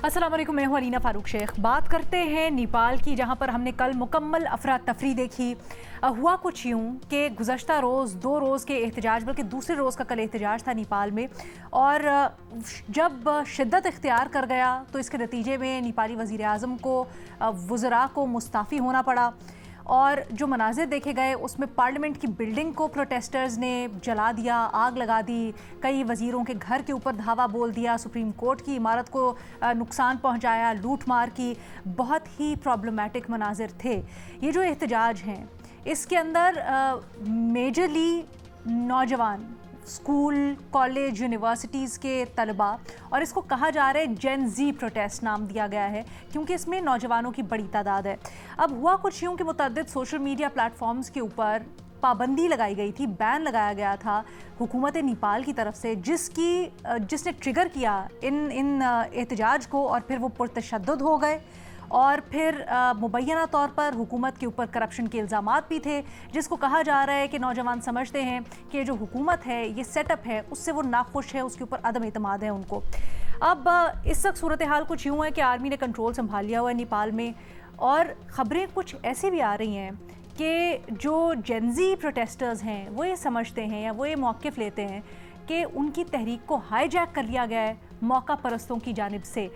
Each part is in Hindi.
अस्सलाम वालेकुम, मैं हूं अलीना फारूक शेख। बात करते हैं नेपाल की, जहां पर हमने कल मुकम्मल अफरा तफरी देखी। हुआ कुछ यूँ कि गुज़श्ता रोज़ 2 रोज़ के एहतजाज, बल्कि दूसरे रोज़ का कल एहतजाज था नेपाल में, और जब शिद्दत इख्तियार कर गया तो इसके नतीजे में नेपाली वज़ीर आज़म को, वज़रा को मुस्ताफ़ी होना पड़ा। और जो मनाज़िर देखे गए उसमें पार्लियामेंट की बिल्डिंग को प्रोटेस्टर्स ने जला दिया, आग लगा दी, कई वज़ीरों के घर के ऊपर धावा बोल दिया, सुप्रीम कोर्ट की इमारत को नुकसान पहुंचाया, लूट मार की। बहुत ही प्रॉब्लमैटिक मनाज़िर थे। ये जो एहतजाज हैं इसके अंदर मेजरली नौजवान, स्कूल, कॉलेज, यूनिवर्सिटीज़ के तलबा, और इसको कहा जा रहा है जेन जी प्रोटेस्ट नाम दिया गया है क्योंकि इसमें नौजवानों की बड़ी तादाद है। अब हुआ कुछ यूँ कि मुतअद्दिद सोशल मीडिया प्लेटफॉर्म्स के ऊपर पाबंदी लगाई गई थी, बैन लगाया गया था हुकूमत नेपाल की तरफ से, जिसने ट्रिगर किया इन एहतजाज को, और फिर वो पुरतशद्दुद हो गए। और फिर मुबैना तौर पर हुकूमत के ऊपर करप्शन के इल्ज़ामात भी थे, जिसको कहा जा रहा है कि नौजवान समझते हैं कि जो हुकूमत है, ये सेटअप है, उससे वो नाखुश है, उसके ऊपर अदम एतमाद है उनको। अब इस वक्त सूरत हाल कुछ यूँ है कि आर्मी ने कंट्रोल संभाल लिया हुआ है नेपाल में, और ख़बरें कुछ ऐसी भी आ रही हैं कि जो जेनजी प्रोटेस्टर्स हैं वो ये समझते हैं या वो ये मौक़िफ़ लेते हैं कि उनकी तहरीक को हाईजैक कर लिया गया है मौका परस्तों की जानिब से।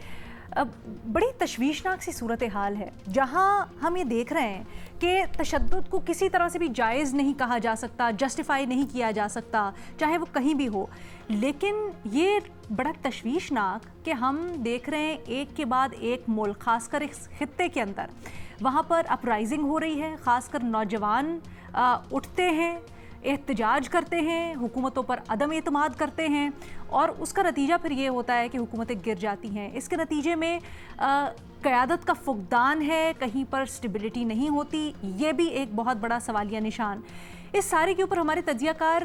अब बड़ी तशवीशनाक सी सूरत हाल है, जहां हम ये देख रहे हैं कि तशद्दुद को किसी तरह से भी जायज़ नहीं कहा जा सकता, जस्टिफाई नहीं किया जा सकता, चाहे वो कहीं भी हो। लेकिन ये बड़ा तशवीशनाक कि हम देख रहे हैं एक के बाद एक मुल्क, ख़ासकर इस खित्ते के अंदर, वहाँ पर अपराइजिंग हो रही है, ख़ासकर नौजवान उठते हैं, एहतजाज करते हैं, हुकूमतों पर अदम एतमाद करते हैं, और उसका नतीजा फिर ये होता है कि हुकूमतें गिर जाती हैं। इसके नतीजे में क़यादत का फुक़दान है, कहीं पर स्टेबिलिटी नहीं होती। ये भी एक बहुत बड़ा सवालिया निशान। इस सारे के ऊपर हमारे तज्ज़ियाकार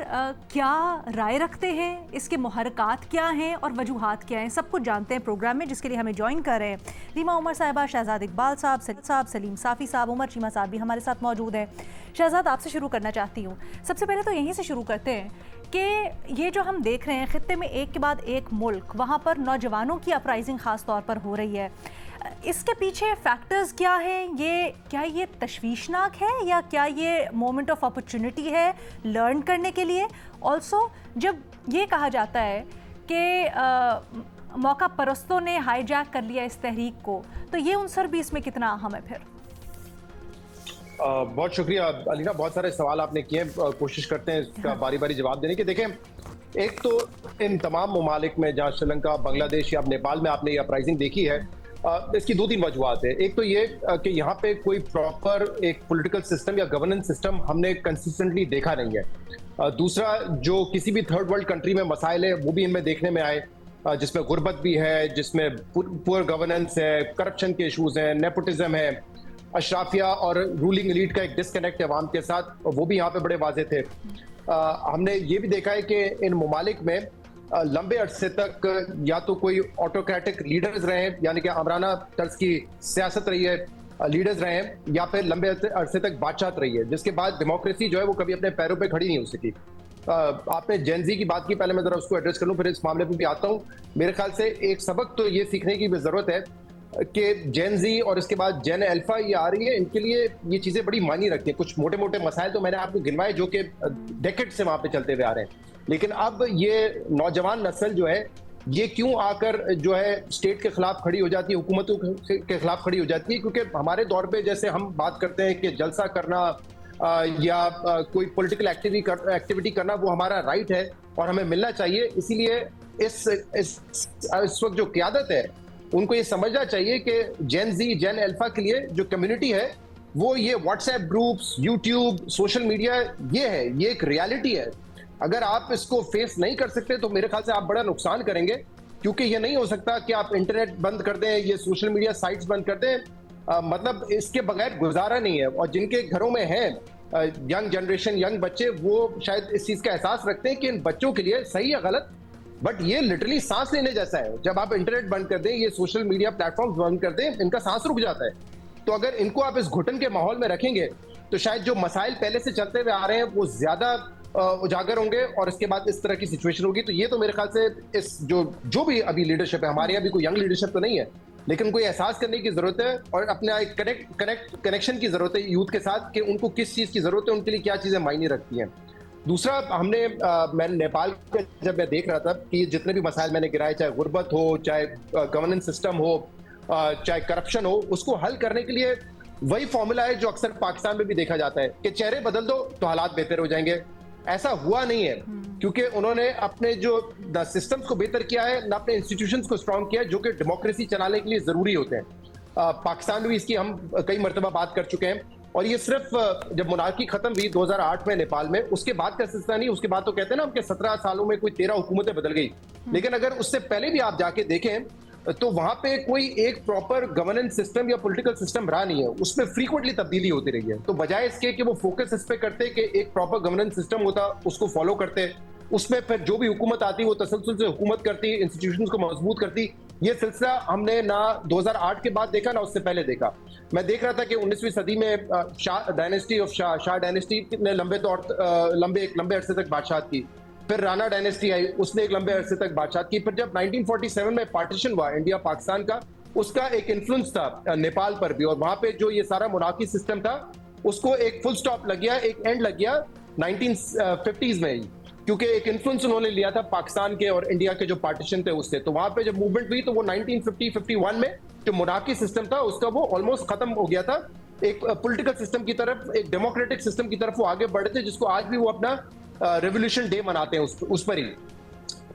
क्या राय रखते हैं, इसके मुहर्रिकात क्या हैं और वजूहात क्या हैं, सब कुछ जानते हैं प्रोग्राम में, जिसके लिए हमें ज्वाइन कर रहे हैं रीमा उमर साहिबा, शहजाद इकबाल साहब, सलीम साफ़ी साहब, उमर चीमा साहब भी हमारे साथ मौजूद हैं। शहजाद, आपसे शुरू करना चाहती हूँ। सबसे पहले तो यहीं से शुरू करते हैं कि ये जो हम देख रहे हैं खित्ते में एक के बाद एक मुल्क, वहाँ पर नौजवानों की अपराइजिंग ख़ास तौर पर हो रही है, इसके पीछे फैक्टर्स क्या हैं? क्या ये तशवीशनाक है या क्या ये मोमेंट ऑफ अपॉर्चुनिटी है लर्न करने के लिए? ऑल्सो जब ये कहा जाता है कि मौका परस्तों ने हाईजैक कर लिया इस तहरीक को, तो ये उनसर भी इसमें कितना अहम है फिर? बहुत शुक्रिया अलीना, बहुत सारे सवाल आपने किए, कोशिश करते हैं इसका बारी बारी जवाब देने की। देखें, एक तो इन तमाम ममालिक में जहाँ श्रीलंका, बांग्लादेश या नेपाल में आपने ये अपराइजिंग देखी है, इसकी 2-3 वजूहत है। एक तो ये कि यहाँ पे कोई प्रॉपर एक पॉलिटिकल सिस्टम या गवर्नेंस सिस्टम हमने कंसिस्टेंटली देखा नहीं है। दूसरा, जो किसी भी थर्ड वर्ल्ड कंट्री में मसाइल है वो भी इनमें देखने में आए, जिसमें गुर्बत भी है, जिसमें पुअर गवर्नेंस है, करप्शन के इशूज़ हैं, नेपोटिज्म है, अशराफिया और रूलिंग एलीट का एक डिस्कनेक्ट है अवाम के साथ, वो भी यहाँ पे बड़े वाजे थे। हमने ये भी देखा है कि इन ममालिक में लंबे अरसे तक या तो कोई ऑटोक्रेटिक लीडर्स रहे हैं, यानी कि आमराना तर्ज की सियासत रही है, लीडर्स रहे हैं, या फिर लंबे अरसे तक बादशाहत रही है, जिसके बाद डेमोक्रेसी जो है वो कभी अपने पैरों पे खड़ी नहीं हो सकी। आपने जेनजी की बात की, पहले मैं जरा उसको एड्रेस कर लूँ, फिर इस मामले पर भी आता हूँ। मेरे ख्याल से एक सबक तो ये सीखने की भी ज़रूरत है कि जेनजी और इसके बाद जेन अल्फा ये आ रही है, इनके लिए ये चीज़ें बड़ी मायने रखती हैं। कुछ मोटे मोटे मसाइल तो मैंने आपको गिनवाए जो कि डेकेड से वहाँ पे चलते हुए आ रहे हैं, लेकिन अब ये नौजवान नस्ल जो है ये क्यों आकर जो है स्टेट के खिलाफ खड़ी हो जाती है, हुकूमतों के खिलाफ खड़ी हो जाती है? क्योंकि हमारे दौर पे जैसे हम बात करते हैं कि जलसा करना या कोई पॉलिटिकल एक्टिविटी करना वो हमारा राइट है और हमें मिलना चाहिए। इसीलिए इस वक्त जो क़यादत है उनको ये समझना चाहिए कि जेन जी, जेन अल्फा के लिए जो कम्युनिटी है वो ये WhatsApp groups, YouTube, social media ये है, ये एक रियलिटी है। अगर आप इसको फेस नहीं कर सकते तो मेरे ख्याल से आप बड़ा नुकसान करेंगे, क्योंकि ये नहीं हो सकता कि आप इंटरनेट बंद कर दें, ये सोशल मीडिया साइट्स बंद कर दें, मतलब इसके बगैर गुजारा नहीं है। और जिनके घरों में है यंग जनरेशन, यंग बच्चे, वो शायद इस चीज़ का एहसास रखते हैं कि इन बच्चों के लिए सही या गलत, बट ये लिटरली सांस लेने जैसा है। जब आप इंटरनेट बंद कर दें, ये सोशल मीडिया प्लेटफॉर्म्स बंद कर दें, इनका सांस रुक जाता है। तो अगर इनको आप इस घुटन के माहौल में रखेंगे तो शायद जो मसाइल पहले से चलते हुए आ रहे हैं वो ज्यादा उजागर होंगे और इसके बाद इस तरह की सिचुएशन होगी। तो ये तो मेरे ख्याल से इस जो भी अभी लीडरशिप है, हमारे यहाँ भी कोई यंग लीडरशिप तो नहीं है, लेकिन कोई एहसास करने की जरूरत है और अपना एक कनेक्शन की जरूरत है यूथ के साथ कि उनको किस चीज की जरूरत है, उनके लिए क्या चीजें मायने रखती हैं। दूसरा, मैं नेपाल का जब मैं देख रहा था कि जितने भी मसाइल मैंने गिराए, चाहे गुर्बत हो, चाहे गवर्नेंस सिस्टम हो, चाहे करप्शन हो, उसको हल करने के लिए वही फॉर्मूला है जो अक्सर पाकिस्तान में भी देखा जाता है कि चेहरे बदल दो तो हालात बेहतर हो जाएंगे। ऐसा हुआ नहीं है, क्योंकि उन्होंने अपने जो सिस्टम्स को बेहतर किया है, ना अपने इंस्टीट्यूशंस को स्ट्रांग किया है, जो कि डेमोक्रेसी चलाने के लिए जरूरी होते हैं। पाकिस्तान में भी इसकी हम कई मरतबा बात कर चुके हैं, और ये सिर्फ जब मोनार्की खत्म हुई 2008 में नेपाल में, उसके बाद का सिलसिला नहीं। उसके बाद तो कहते हैं ना कि 17 सालों में कोई 13 हुकूमतें बदल गई, लेकिन अगर उससे पहले भी आप जाके देखें तो वहां पे कोई एक प्रॉपर गवर्नेंस सिस्टम या पॉलिटिकल सिस्टम रहा नहीं है, उसमें फ्रीक्वेंटली तब्दीली होती रही है। तो बजाय इसके कि वो फोकस इस पे करते कि एक प्रॉपर गवर्नेंस सिस्टम होता, उसको फॉलो करते, उसमें फिर जो भी हुकूमत आती वो तसलसल से हुकूमत करती, इंस्टीट्यूशंस को मजबूत करती, ये सिलसिला हमने ना 2008 के बाद देखा ना उससे पहले देखा। मैं देख रहा था कि 19वीं सदी में शाह डायनेस्टी ने लंबे अरसे तक बादशाहत की, फिर राणा डायनेस्टी आई, उसने एक लंबे अरसे तक बादशाहत की, फिर जब 1947 में पार्टीशन हुआ इंडिया पाकिस्तान का, उसका एक इन्फ्लुएंस था नेपाल पर भी, और वहां पे जो ये सारा मोनार्की सिस्टम था उसको एक फुल स्टॉप लग गया, एक एंड लग गया 1950s में ही, क्योंकि एक इन्फ्लुएंस उन्होंने लिया था पाकिस्तान के और इंडिया के जो पार्टीशन थे उससे। तो वहां पे जब मूवमेंट हुई तो वो 1950-51 में जो मोनार्की सिस्टम था उसका वो ऑलमोस्ट खत्म हो गया था, एक पॉलिटिकल सिस्टम की तरफ, एक डेमोक्रेटिक सिस्टम की तरफ वो आगे बढ़े थे, जिसको आज भी वो अपना रेवोल्यूशन डे मनाते हैं उस पर ही।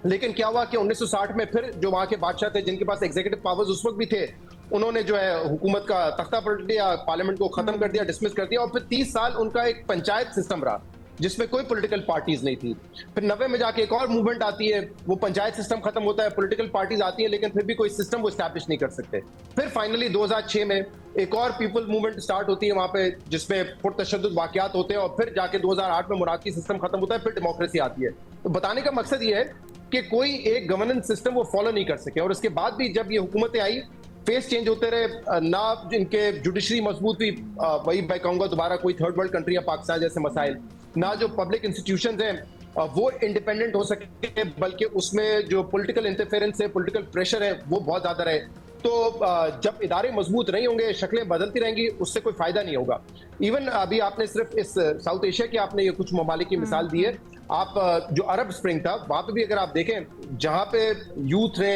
लेकिन क्या हुआ कि 1960 में फिर जो वहां के बादशाह थे, जिनके पास एग्जीक्यूटिव पावर्स उस वक्त भी थे, उन्होंने जो है हुकूमत का तख्ता पलट दिया, पार्लियामेंट को खत्म कर दिया, डिसमिस कर दिया, और फिर 30 साल उनका एक पंचायत सिस्टम रहा जिसमें कोई पॉलिटिकल पार्टीज नहीं थी। फिर 90 में जाके एक और मूवमेंट आती है, वो पंचायत सिस्टम खत्म होता है, पॉलिटिकल पार्टीज आती है, लेकिन फिर भी कोई सिस्टम वो एस्टैब्लिश नहीं कर सकते। फिर फाइनली 2006 में एक और पीपल मूवमेंट स्टार्ट होती है वहां पे, जिसमें पुरतशद्दुद वाकयात होते हैं, और फिर जाके 2008 में मोनार्की सिस्टम खत्म होता है, फिर डेमोक्रेसी आती है। तो बताने का मकसद ये है कि कोई एक गवर्नेंस सिस्टम वो फॉलो नहीं कर सके, और उसके बाद भी जब ये हुकूमतें आई, फेस चेंज होते रहे, ना इनके जुडिशरी मजबूत हुई, वही मैं कहूंगा दोबारा कोई थर्ड वर्ल्ड कंट्री या पाकिस्तान जैसे मसाइल, ना जो पब्लिक इंस्टीट्यूशंस हैं वो इंडिपेंडेंट हो सके, बल्कि उसमें जो पॉलिटिकल इंटरफेरेंस है, पॉलिटिकल प्रेशर है, वो बहुत ज्यादा रहे। तो जब इदारे मजबूत नहीं होंगे, शक्लें बदलती रहेंगी, उससे कोई फायदा नहीं होगा। इवन अभी आपने सिर्फ इस साउथ एशिया की आपने ये कुछ ममालिक की मिसाल दी है, आप जो अरब स्प्रिंग था वहां पे भी अगर आप देखें, जहां पे यूथ ने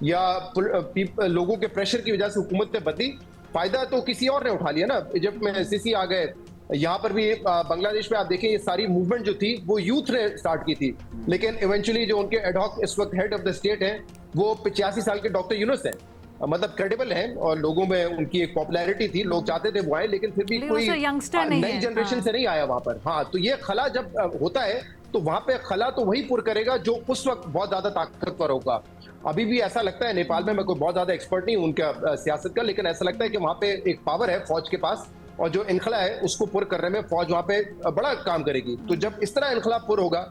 या लोगों के प्रेशर की वजह से हुकूमतें बदली, फायदा तो किसी और ने उठा लिया ना। इजिप्ट में सीसी आ गए, यहाँ पर भी बांग्लादेश में आप देखें, ये सारी मूवमेंट जो थी वो यूथ ने स्टार्ट की थी, लेकिन इवेंचुअली जो उनके एडहॉक इस वक्त हेड ऑफ द स्टेट हैं वो 85 साल के डॉक्टर यूनुस हैं। मतलब क्रेडिबल है और लोगों में उनकी एक पॉपुलैरिटी थी, लोग चाहते थे वो आए, लेकिन फिर भी कोई नई जनरेशन से नहीं आया वहां पर। हाँ, तो ये खला जब होता है तो वहां पे खला तो वही पुर करेगा जो उस वक्त बहुत ज्यादा ताकतवर होगा। अभी भी ऐसा लगता है नेपाल में, मैं कोई बहुत ज्यादा एक्सपर्ट नहीं हूं उनका सियासत का, लेकिन ऐसा लगता है कि वहां पे एक पावर है फौज के पास, और जो इनखला है उसको पुर करने में फौज वहां पे बड़ा काम करेगी। तो जब इस तरह इनखला पुर होगा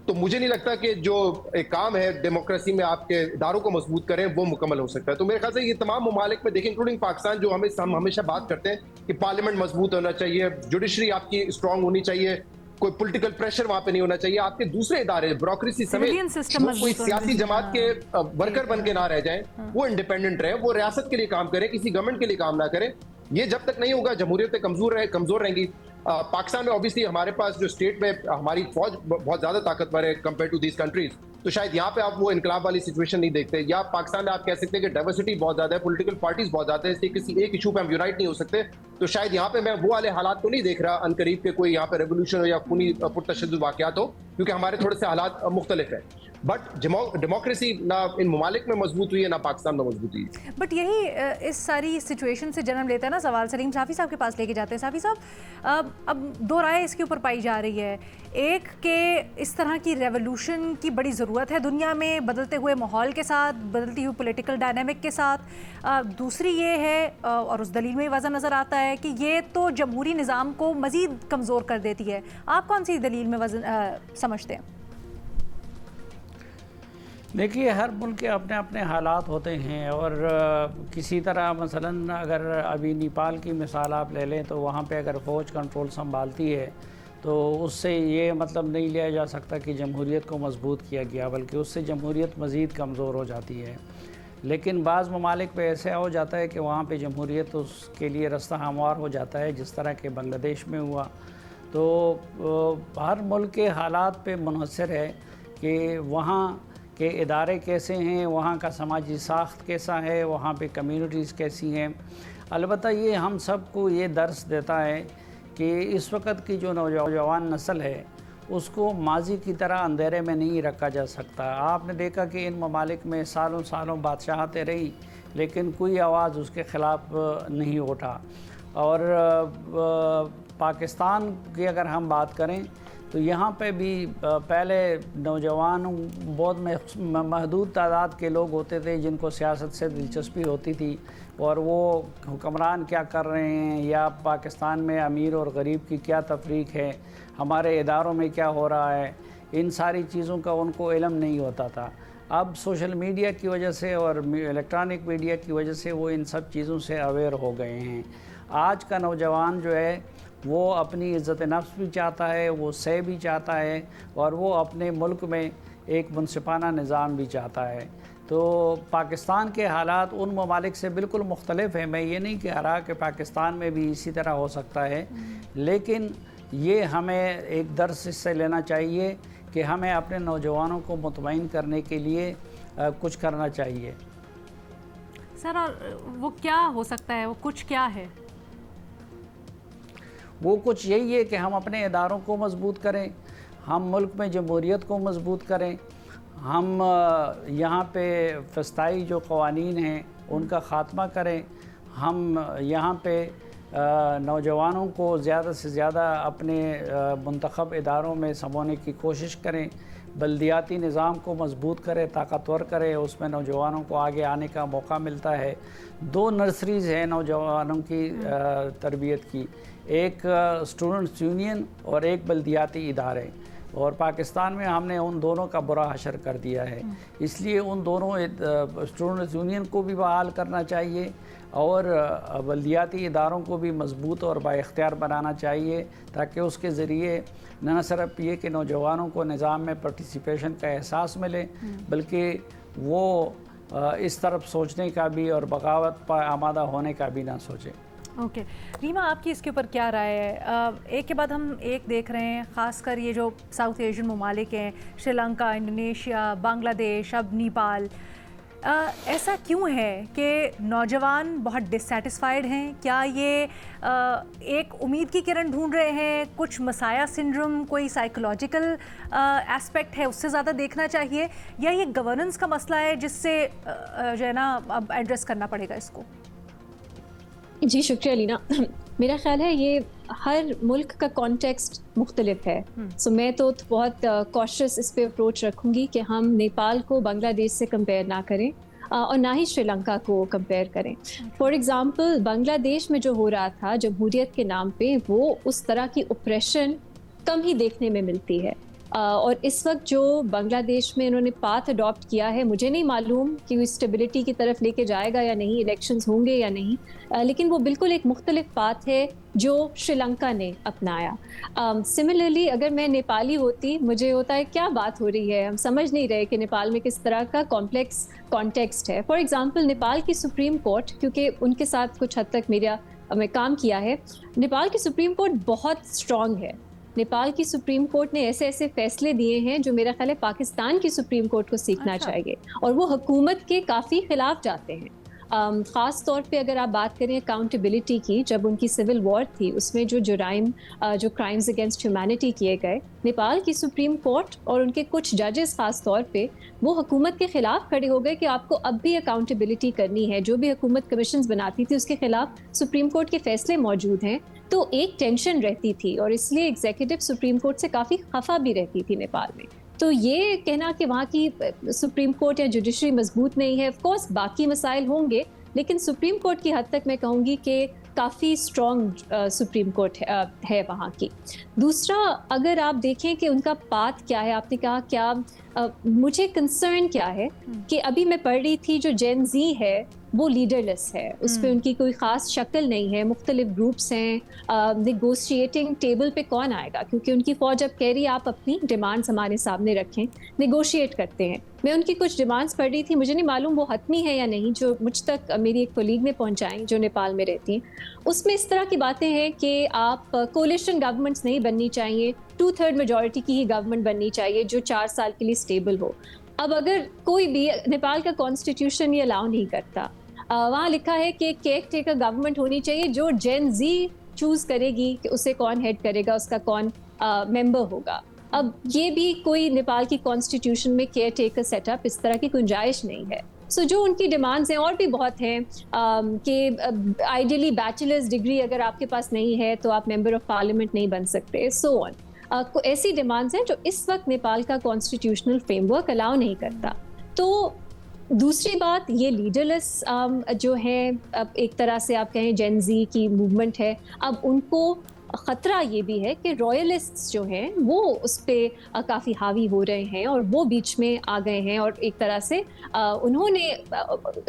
तो मुझे नहीं लगता कि जो एक काम है डेमोक्रेसी में आपके इदारों को मजबूत करें वो मुकम्मल हो सकता है। तो मेरे ख्याल से ये तमाम ममालिक में देखें, इंक्लूडिंग पाकिस्तान, जो हम हमेशा बात करते हैं कि पार्लियामेंट मजबूत होना चाहिए, जुडिशरी आपकी स्ट्रांग होनी चाहिए, कोई पॉलिटिकल प्रेशर वहां पे नहीं होना चाहिए, आपके दूसरे इदारे ब्यूरोक्रेसी समेत कोई सियासी जमात के वर्कर बन के ना रह जाएं, वो इंडिपेंडेंट रहे, वो रियासत के लिए काम करें, किसी गवर्नमेंट के लिए काम ना करें। ये जब तक नहीं होगा, जमहूरियतें कमजोर रहेंगी। पाकिस्तान में ऑब्वियसली हमारे पास जो स्टेट में हमारी फौज बहुत ज्यादा ताकतवर है कंपेयर टू दीज कंट्रीज, तो शायद यहाँ पे आप वो इनकलाब वाली सिचुएशन नहीं देखते। या पाकिस्तान में आप कह सकते हैं कि डाइवर्सिटी बहुत ज्यादा है, पॉलिटिकल पार्टीज बहुत ज्यादा है, इसलिए किसी एक इशू पे हम यूनाइट नहीं हो सकते। तो शायद यहाँ पे मैं वो वाले हालात को नहीं देख रहा अनकरीब के कोई यहाँ पे रेवोल्यूशन हो या खूनी पुरतशद्दुद वाकयात हो, क्योंकि हमारे थोड़े से हालात मुख्तलिफ है। बट डेमोक्रेसी ना इन ममालिक में मजबूत हुई है ना पाकिस्तान में मजबूत हुई है। बट यही इस सारी सिचुएशन से जन्म लेता है ना सवाल, सलीम साफ़ी साहब के पास लेके जाते हैं। साफ़ी साहब, अब दो राय इसके ऊपर पाई जा रही है। एक के इस तरह की रेवोल्यूशन की बड़ी ज़रूरत है दुनिया में, बदलते हुए माहौल के साथ, बदलती हुई पॉलिटिकल डायनामिक के साथ। दूसरी ये है, और उस दलील में वजह नज़र आता है कि ये तो जमहूरी निज़ाम को मज़ीद कमज़ोर कर देती है। आप कौन सी दलील में समझते हैं? देखिए, हर मुल्क के अपने अपने हालात होते हैं, और किसी तरह मसलन अगर अभी नेपाल की मिसाल आप ले लें तो वहाँ पे अगर फ़ौज कंट्रोल संभालती है तो उससे ये मतलब नहीं लिया जा सकता कि जमहूरियत को मजबूत किया गया, बल्कि उससे जमहूरियत मज़ीद कमज़ोर हो जाती है। लेकिन बाज़ ममालिक पे ऐसे हो जाता है कि वहाँ पे जमहूरियत उसके लिए रास्ता हमवार हो जाता है, जिस तरह के बांग्लादेश में हुआ। तो हर मुल्क के हालात पे मुनहसर है कि वहाँ के इदारे कैसे हैं, वहाँ का समाजी साख्त कैसा है, वहाँ पे कम्युनिटीज़ कैसी हैं। अलबत्ता ये हम सब को ये दर्स देता है कि इस वक्त की जो नौजवान नस्ल है उसको माजी की तरह अंधेरे में नहीं रखा जा सकता। आपने देखा कि इन ममालिक में सालों सालों बादशाहतें रही, लेकिन कोई आवाज़ उसके ख़िलाफ़ नहीं उठा। और पाकिस्तान की अगर हम बात करें तो यहाँ पे भी पहले नौजवानों बहुत महदूद तादाद के लोग होते थे जिनको सियासत से दिलचस्पी होती थी, और वो हुक्मरान क्या कर रहे हैं या पाकिस्तान में अमीर और गरीब की क्या तफरीक है, हमारे इदारों में क्या हो रहा है, इन सारी चीज़ों का उनको इल्म नहीं होता था। अब सोशल मीडिया की वजह से और इलेक्ट्रॉनिक मीडिया की वजह से वो इन सब चीज़ों से अवेयर हो गए हैं। आज का नौजवान जो है वो अपनी इज़्ज़त नफ्स भी चाहता है, वो सह भी चाहता है, और वो अपने मुल्क में एक मुनसिफाना निज़ाम भी चाहता है। तो पाकिस्तान के हालात उन ममालिक से बिल्कुल मुख्तलिफ हैं। मैं ये नहीं कह रहा कि पाकिस्तान में भी इसी तरह हो सकता है, लेकिन ये हमें एक दर्स इससे लेना चाहिए कि हमें अपने नौजवानों को मुतमईन करने के लिए कुछ करना चाहिए। सर, और वो क्या हो सकता है, वो कुछ क्या है? वो कुछ यही है कि हम अपने इदारों को मजबूत करें, हम मुल्क में जमहूरियत को मजबूत करें, हम यहाँ पे फ़स्ताई जो क़वानीन हैं उनका ख़ात्मा करें, हम यहाँ पे नौजवानों को ज़्यादा से ज़्यादा अपने मुंतखब इदारों में समोने की कोशिश करें, बल्दियाती निज़ाम को मजबूत करें, ताकतवर करें, उसमें नौजवानों को आगे आने का मौका मिलता है। 2 नर्सरीज़ हैं नौजवानों की तरबियत की, एक स्टूडेंट्स यूनियन और एक बल्दियाती इदारे, और पाकिस्तान में हमने उन दोनों का बुरा हशर कर दिया है। इसलिए उन दोनों स्टूडेंट्स यूनियन को भी बहाल करना चाहिए और बल्दियाती इदारों को भी मजबूत और बाइख्तियार बनाना चाहिए, ताकि उसके ज़रिए न सिर्फ ये कि नौजवानों को निज़ाम में पार्टिसिपेशन का एहसास मिले, बल्कि वो इस तरफ सोचने का भी और बगावत पर आमादा होने का भी ना सोचें। ओके रीमा, आपकी इसके ऊपर क्या राय है? एक के बाद हम एक देख रहे हैं, ख़ासकर ये जो साउथ एशियन ममालिक हैं, श्रीलंका, इंडोनेशिया, बांग्लादेश, अब नेपाल, ऐसा क्यों है कि नौजवान बहुत डिससेटिस्फाइड हैं? क्या ये एक उम्मीद की किरण ढूंढ रहे हैं? कुछ मसाया सिंड्रोम, कोई साइकोलॉजिकल एस्पेक्ट है, उससे ज़्यादा देखना चाहिए, या ये गवर्नेंस का मसला है जिससे जो है ना अब एड्रेस करना पड़ेगा इसको? जी शुक्रिया लीना। मेरा ख्याल है ये हर मुल्क का कॉन्टेक्स्ट मुख्तलिफ है। सो मैं तो बहुत कॉशियस इस पे अप्रोच रखूँगी कि हम नेपाल को बांग्लादेश से कंपेयर ना करें और ना ही श्रीलंका को कंपेयर करें। फॉर एग्ज़ाम्पल बांग्लादेश में जो हो रहा था जमहूरियत के नाम पे, वो उस तरह की ऑपरेशन कम ही देखने में मिलती है। और इस वक्त जो बांग्लादेश में इन्होंने पाथ अडॉप्ट किया है, मुझे नहीं मालूम कि वो स्टेबिलिटी की तरफ लेके जाएगा या नहीं, इलेक्शंस होंगे या नहीं, लेकिन वो बिल्कुल एक मुख्तलिफ पाथ है जो श्रीलंका ने अपनाया। सिमिलरली अगर मैं नेपाली होती, मुझे होता है क्या बात हो रही है, हम समझ नहीं रहे कि नेपाल में किस तरह का कॉम्प्लेक्स कॉन्टेक्स्ट है। फॉर एग्जाम्पल नेपाल की सुप्रीम कोर्ट, क्योंकि उनके साथ कुछ हद तक मैं काम किया है, नेपाल की सुप्रीम कोर्ट बहुत स्ट्रॉन्ग है। नेपाल की सुप्रीम कोर्ट ने ऐसे ऐसे फैसले दिए हैं जो मेरा ख्याल है पाकिस्तान की सुप्रीम कोर्ट को सीखना चाहिए, और वो हुकूमत के काफ़ी खिलाफ जाते हैं। ख़ास तौर पे अगर आप बात करें अकाउंटेबिलिटी की, जब उनकी सिविल वॉर थी उसमें जो क्राइम्स अगेंस्ट ह्यूमैनिटी किए गए, नेपाल की सुप्रीम कोर्ट और उनके कुछ जजेस ख़ास तौर पे वो हुकूमत के ख़िलाफ़ खड़े हो गए कि आपको अब भी अकाउंटेबिलिटी करनी है। जो भी हुकूमत कमीशंस बनाती थी उसके ख़िलाफ़ सुप्रीम कोर्ट के फैसले मौजूद हैं, तो एक टेंशन रहती थी और इसलिए एग्जीक्यूटिव सुप्रीम कोर्ट से काफ़ी खफा भी रहती थी नेपाल में। तो ये कहना कि वहाँ की सुप्रीम कोर्ट या जुडिशरी मजबूत नहीं है, ऑफ कोर्स बाकी मसाइल होंगे, लेकिन सुप्रीम कोर्ट की हद तक मैं कहूँगी कि काफ़ी स्ट्रॉन्ग सुप्रीम कोर्ट है वहाँ की। दूसरा, अगर आप देखें कि उनका पाथ क्या है, आपने कहा क्या मुझे कंसर्न क्या है कि अभी मैं पढ़ रही थी जो जेन जी है वो लीडरलेस है, उस पर उनकी कोई ख़ास शक्ल नहीं है, मुख्तलिफ ग्रुप्स हैं, नेगोशिएटिंग टेबल पे कौन आएगा, क्योंकि उनकी फ़ौज अब कह रही है आप अपनी डिमांड्स हमारे सामने रखें, नेगोशिएट करते हैं। मैं उनकी कुछ डिमांड्स पढ़ रही थी, मुझे नहीं मालूम वो हतमी है या नहीं, जो मुझ तक मेरी एक कोलीग ने पहुंचाई जो नेपाल में रहती हैं। उसमें इस तरह की बातें हैं कि आप कोलिशन गवर्नमेंट्स नहीं बननी चाहिए, 2/3 मेजॉरिटी की ही गवर्नमेंट बननी चाहिए जो 4 साल के लिए स्टेबल हो। अब अगर कोई भी, नेपाल का कॉन्स्टिट्यूशन ये अलाउ नहीं करता, वहाँ लिखा है कि केयर टेकर गवर्नमेंट होनी चाहिए जो जेन जी चूज करेगी कि उसे कौन हेड करेगा, उसका कौन मेंबर होगा। अब ये भी कोई नेपाल की कॉन्स्टिट्यूशन में केयर टेकर सेटअप इस तरह की गुंजाइश नहीं है। सो जो उनकी डिमांड्स हैं और भी बहुत हैं कि आइडियली बैचलर्स डिग्री अगर आपके पास नहीं है तो आप मेंबर ऑफ पार्लियामेंट नहीं बन सकते, सो ऑन। ऐसी डिमांड्स हैं जो इस वक्त नेपाल का कॉन्स्टिट्यूशनल फ्रेमवर्क अलाउ नहीं करता। तो दूसरी बात, ये लीडरलेस जो है, एक तरह से आप कहें जेन जी की मूवमेंट है, अब उनको ख़तरा ये भी है कि रॉयलिस्ट्स जो हैं वो उस पर काफ़ी हावी हो रहे हैं और वो बीच में आ गए हैं और एक तरह से उन्होंने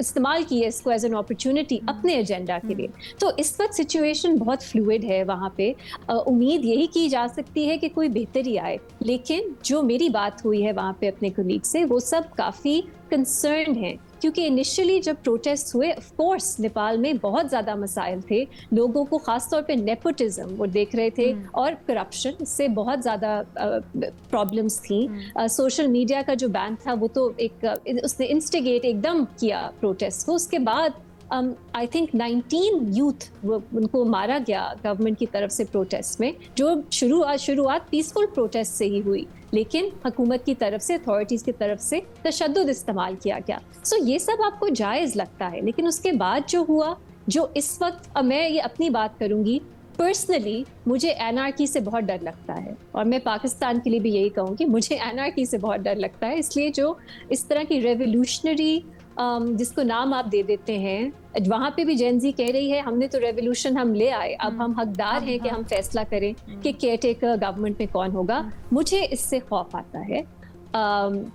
इस्तेमाल की है इसको एज एन अपॉर्चुनिटी अपने एजेंडा के लिए। तो इस वक्त सिचुएशन बहुत फ्लूइड है वहाँ पे। उम्मीद यही की जा सकती है कि कोई बेहतरी आए, लेकिन जो मेरी बात हुई है वहाँ पे अपने कोलीग से, वो सब काफ़ी कंसर्न हैं, क्योंकि इनिशियली जब प्रोटेस्ट हुए, ऑफ कोर्स नेपाल में बहुत ज़्यादा मसाइल थे, लोगों को ख़ास तौर पे नेपोटिज्म वो देख रहे थे और करप्शन, इससे बहुत ज़्यादा प्रॉब्लम्स थी। सोशल मीडिया का जो बैन था वो तो एक उसने इंस्टिगेट एकदम किया प्रोटेस्ट को। उसके बाद आई थिंक 19 यूथ उनको मारा गया गवर्नमेंट की तरफ से प्रोटेस्ट में, जो शुरुआत पीसफुल प्रोटेस्ट से ही हुई, लेकिन हुकूमत की तरफ से, अथॉरिटीज़ की तरफ से तशद्दुद इस्तेमाल किया गया। सो ये सब आपको जायज़ लगता है, लेकिन उसके बाद जो हुआ, जो इस वक्त, मैं ये अपनी बात करूँगी, पर्सनली मुझे एनआरकी से बहुत डर लगता है, और मैं पाकिस्तान के लिए भी यही कहूँगी, मुझे एनआरकी से बहुत डर लगता है। इसलिए जो इस तरह की रेवोल्यूशनरी जिसको नाम आप दे देते हैं, वहाँ पे भी जेन जी कह रही है हमने तो रेवोल्यूशन हम ले आए, अब हम हकदार हैं कि हम फैसला करें कि केयर टेकर गवर्नमेंट में कौन होगा। मुझे इससे खौफ आता है।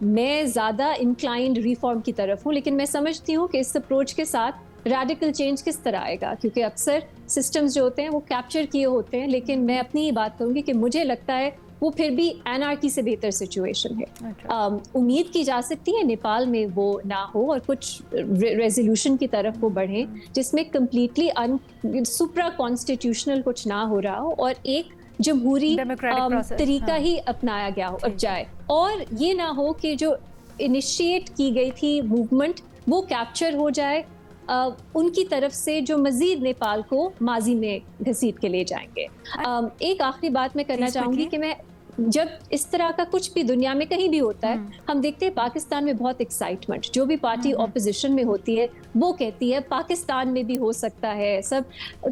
मैं ज़्यादा इंक्लाइंड रिफॉर्म की तरफ हूँ, लेकिन मैं समझती हूँ कि इस अप्रोच के साथ रेडिकल चेंज किस तरह आएगा, क्योंकि अक्सर सिस्टम्स जो होते हैं वो कैप्चर किए होते हैं, लेकिन मैं अपनी ही बात करूँगी कि मुझे लगता है वो फिर भी एनआरकी से बेहतर सिचुएशन है। उम्मीद की जा सकती है नेपाल में वो ना हो और कुछ रेजोल्यूशन की तरफ वो बढ़ें जिसमें कम्प्लीटली सुप्रा कॉन्स्टिट्यूशनल कुछ ना हो रहा हो और एक जमहूरी तरीका ही अपनाया गया हो जाए, और ये ना हो कि जो इनिशिएट की गई थी मूवमेंट वो कैप्चर हो जाए उनकी तरफ से, जो मजीद नेपाल को माजी में घसीट के ले जाएंगे। एक आखिरी बात मैं करना चाहूँगी कि मैं जब इस तरह का कुछ भी दुनिया में कहीं भी होता है, हम देखते हैं पाकिस्तान में बहुत एक्साइटमेंट, जो भी पार्टी ऑपोजिशन में होती है वो कहती है पाकिस्तान में भी हो सकता है सब,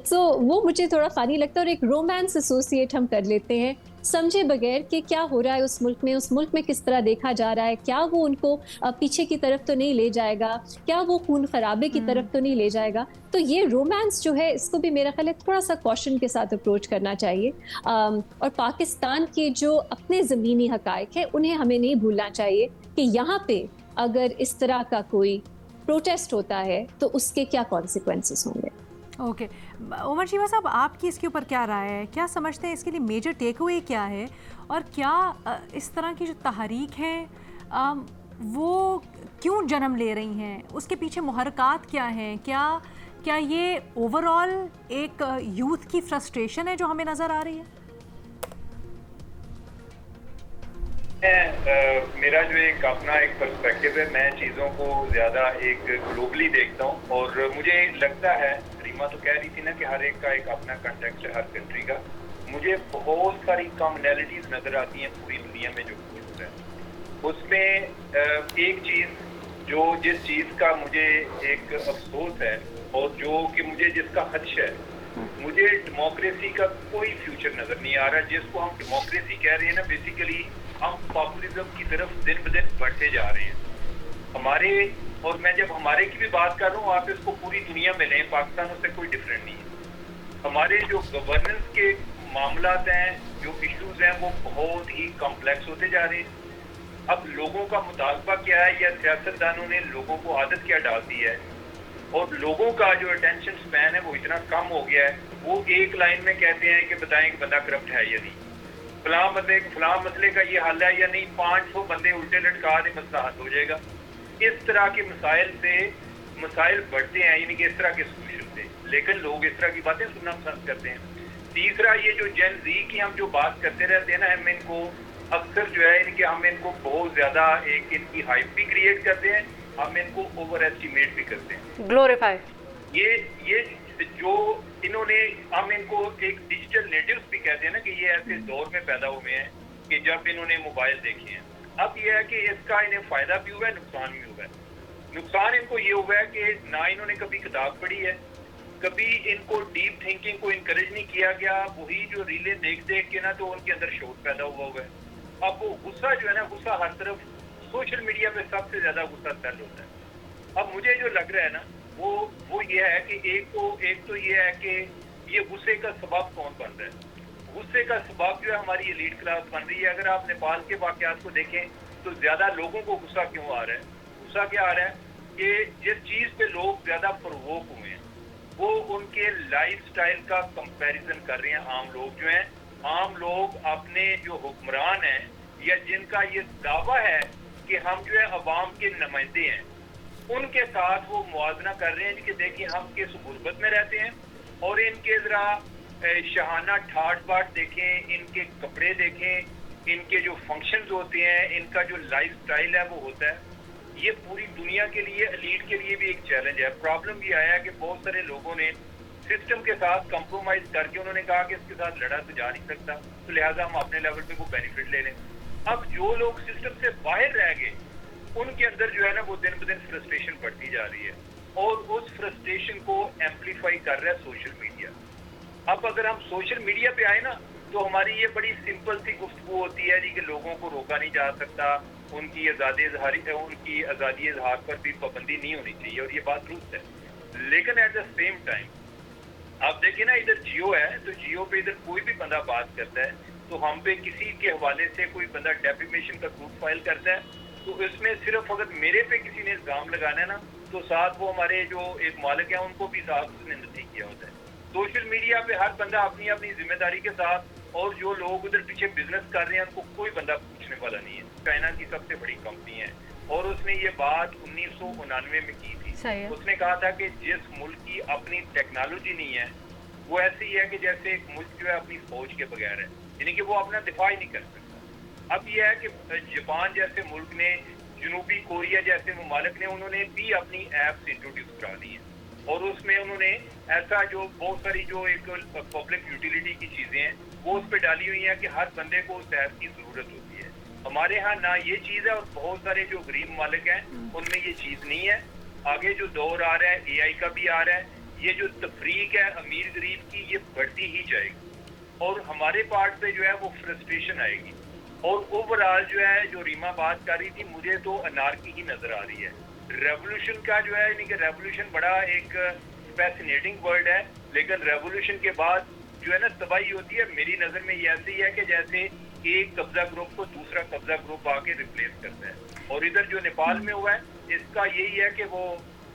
तो वो मुझे थोड़ा फनी लगता है और एक रोमांस एसोसिएट हम कर लेते हैं समझे बगैर कि क्या हो रहा है उस मुल्क में किस तरह देखा जा रहा है, क्या वो उनको पीछे की तरफ तो नहीं ले जाएगा, क्या वो खून खराबे की तरफ तो नहीं ले जाएगा। तो ये रोमांस जो है इसको भी मेरा ख्याल है थोड़ा सा कॉशन के साथ अप्रोच करना चाहिए, और पाकिस्तान के जो अपने ज़मीनी हकायक है उन्हें हमें नहीं भूलना चाहिए कि यहाँ पे अगर इस तरह का कोई प्रोटेस्ट होता है तो उसके क्या कॉन्सिक्वेंसेस होंगे। ओके उमर शीबा साहब, आपकी इसके ऊपर क्या राय है? क्या समझते हैं इसके लिए मेजर टेक अवे क्या है, और क्या इस तरह की जो तहरीक हैं वो क्यों जन्म ले रही हैं, उसके पीछे मुहरकात क्या हैं? क्या ये ओवरऑल एक यूथ की फ्रस्ट्रेशन है जो हमें नज़र आ रही है? मेरा जो एक अपना एक पर्सपेक्टिव है, मैं चीज़ों को ज़्यादा एक ग्लोबली देखता हूँ, और मुझे लगता है, रीमा तो कह रही थी ना कि हर एक का एक अपना कंटेक्स्ट है हर कंट्री का, मुझे बहुत सारी कॉमनैलिटीज़ नज़र आती हैं पूरी दुनिया में जो कुछ होता है उसमें। एक चीज़ जिस चीज़ का मुझे एक अफसोस है और जो कि मुझे जिसका खदशा है, मुझे डेमोक्रेसी का कोई फ्यूचर नज़र नहीं आ रहा। जिसको हम डेमोक्रेसी कह रहे हैं ना, बेसिकली हम पॉपुलिज्म की तरफ दिन ब दिन बढ़ते जा रहे हैं हमारे, और मैं जब हमारे की भी बात कर रहा हूँ, आप इसको पूरी दुनिया में लें, पाकिस्तान उससे कोई डिफरेंट नहीं है। हमारे जो गवर्नेंस के मामलात हैं, जो इश्यूज हैं, वो बहुत ही कॉम्प्लेक्स होते जा रहे हैं। अब लोगों का मुतालबा क्या है या सियासतदानों ने लोगों को आदत क्या डाल दी है, और लोगों का जो अटेंशन स्पैन है वो इतना कम हो गया है, वो एक लाइन में कहते हैं कि बताएं कि बंदा करप्ट है या नहीं, फलां मसले का ये हल है या नहीं, 500 बंदे उल्टे लटका दे मसला हल हो जाएगा। इस तरह के मसाइल से मसाइल बढ़ते हैं, यानी कि इस तरह के सोल्यूशन से, लेकिन लोग इस तरह की बातें सुनना पसंद करते हैं। तीसरा, ये जो जेन ज़ी की हम जो बात करते रहते हैं ना, हम इनको अक्सर जो है इनके हम इनको बहुत ज्यादा एक इनकी हाइप भी क्रिएट करते हैं, हम इनको ओवर एस्टिमेट भी करते हैं, ग्लोरीफाई। ये जो इन्होंने, हम इनको एक डिजिटल नेटिव्स भी कहते हैं ना, कि ये ऐसे दौर में पैदा हुए हैं कि जब इन्होंने मोबाइल देखे हैं। अब ये है कि इसका इन्हें फायदा भी हुआ है, नुकसान भी हुआ है। नुकसान इनको ये हुआ है कि ना इन्होंने कभी किताब पढ़ी है, कभी इनको डीप थिंकिंग को इनकरेज नहीं किया गया, वही जो रीलें देख देख के ना तो उनके अंदर शोर पैदा हुआ है। अब वो गुस्सा जो है ना, गुस्सा हर तरफ सोशल मीडिया पे सबसे ज्यादा गुस्सा सेल होता है। अब मुझे जो लग रहा है ना वो ये है कि एक तो ये है कि ये गुस्से का सबब कौन बन रहा है। गुस्से का सबब जो है हमारी एलीट क्लास बन रही है। अगर आप नेपाल के वाकयात को देखें तो ज्यादा लोगों को गुस्सा क्यों आ रहा है? गुस्सा क्या आ रहा है कि जिस चीज पे लोग ज्यादा प्रवोक हुए हैं वो उनके लाइफस्टाइल का कंपैरिजन कर रहे हैं। आम लोग जो हैं, आम लोग अपने जो हुक्मरान हैं या जिनका ये दावा है कि हम जो है अवाम के नुमाइंदे हैं, उनके साथ वो मुआवजा कर रहे हैं कि देखिए हम किस गुर्बत में रहते हैं, और इनके जरा शहाना ठाट बाट देखें, इनके कपड़े देखें, इनके जो फंक्शंस होते हैं, इनका जो लाइफस्टाइल है वो होता है। ये पूरी दुनिया के लिए, एलीट के लिए भी एक चैलेंज है। प्रॉब्लम ये आया कि बहुत सारे लोगों ने सिस्टम के साथ कंप्रोमाइज करके उन्होंने कहा कि इसके साथ लड़ा तो जा नहीं सकता, तो लिहाजा हम अपने लेवल पे वो बेनिफिट ले लें। अब जो लोग सिस्टम से बाहर रह गए उनके अंदर जो है ना वो दिन ब दिन फ्रस्ट्रेशन बढ़ती जा रही है, और उस फ्रस्ट्रेशन को एम्पलीफाई कर रहा है सोशल मीडिया। अब अगर हम सोशल मीडिया पे आए ना तो हमारी ये बड़ी सिंपल सी गुफ्तगू होती है जी कि लोगों को रोका नहीं जा सकता, उनकी आज़ादी इजहार पर भी पाबंदी नहीं होनी चाहिए, और ये बात दुरुस्त है। लेकिन एट द सेम टाइम आप देखिए ना, इधर जियो है तो जियो पे इधर कोई भी बंदा बात करता है तो हम पे किसी के हवाले से कोई बंदा डेफेमेशन का सूट फाइल करता है, तो इसमें सिर्फ अगर मेरे पे किसी ने इल्जाम लगाना है ना तो साथ वो हमारे जो एक मालिक है उनको भी साथ उसने नहीं किया होता है। सोशल मीडिया पे हर बंदा अपनी अपनी जिम्मेदारी के साथ, और जो लोग उधर पीछे बिजनेस कर रहे हैं उनको कोई बंदा पूछने वाला नहीं है। चाइना की सबसे बड़ी कंपनी है और उसने ये बात 1999 में की थी। उसने कहा था कि जिस मुल्क की अपनी टेक्नोलॉजी नहीं है वो ऐसी ही है कि जैसे एक मुल्क जो है अपनी फौज के बगैर है, यानी कि वो अपना दिफा ही नहीं कर सकता। अब यह है कि जापान जैसे मुल्क ने, जनूबी कोरिया जैसे ममालिक ने, उन्होंने भी अपनी ऐप्स इंट्रोड्यूस करा दी है, और उसमें उन्होंने ऐसा जो बहुत सारी जो एक पब्लिक यूटिलिटी की चीजें हैं वो उस पर डाली हुई है कि हर बंदे को उस ऐप की जरूरत होती है। हमारे यहाँ ना ये चीज है, और बहुत सारे जो गरीब मालिक हैं उनमें ये चीज नहीं है। आगे जो दौर आ रहा है AI का भी आ रहा है, ये जो तफरीक है अमीर गरीब की ये बढ़ती ही जाएगी, और हमारे पार्ट पे जो है वो फ्रस्ट्रेशन आएगी। और ओवरऑल जो है जो रीमा बात कर रही थी, मुझे तो अनार्की ही नजर आ रही है। रेवोल्यूशन का जो है, यानी कि रेवोल्यूशन बड़ा एक फैसिनेटिंग वर्ड है, लेकिन रेवोल्यूशन के बाद जो है ना तबाही होती है। मेरी नजर में ये ऐसे ही है कि जैसे एक कब्जा ग्रुप को दूसरा कब्जा ग्रुप आके रिप्लेस करता है, और इधर जो नेपाल में हुआ है इसका यही है कि वो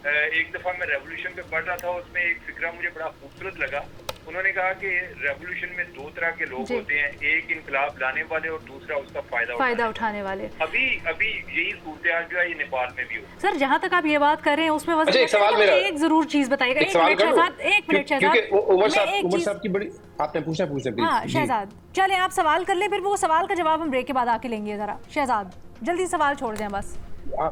एक दफा मैं रेवोल्यूशन पे पढ़ रहा था, उसमें एक फिक्रा मुझे बड़ा खूबसूरत लगा। उन्होंने कहा कि रेवोल्यूशन में दो तरह के लोग होते हैं, एक इनकलाब लाने वाले और दूसरा उसका फायदा उठाने वाले। अभी यही सूरत जो है ये नेपाल में भी हो। सर जहाँ तक आप ये बात कर रहे हैं उसमें बस एक सवाल मेरा, एक जरूर चीज बताइएगा। एक मिनट शहजाद, उमर साहब की बड़ी आपने पूछा प्लीज। हाँ शहजाद, चले आप सवाल कर ले, फिर वो सवाल का जवाब हम ब्रेक के बाद आके लेंगे। जरा शहजाद जल्दी सवाल छोड़ दें बस।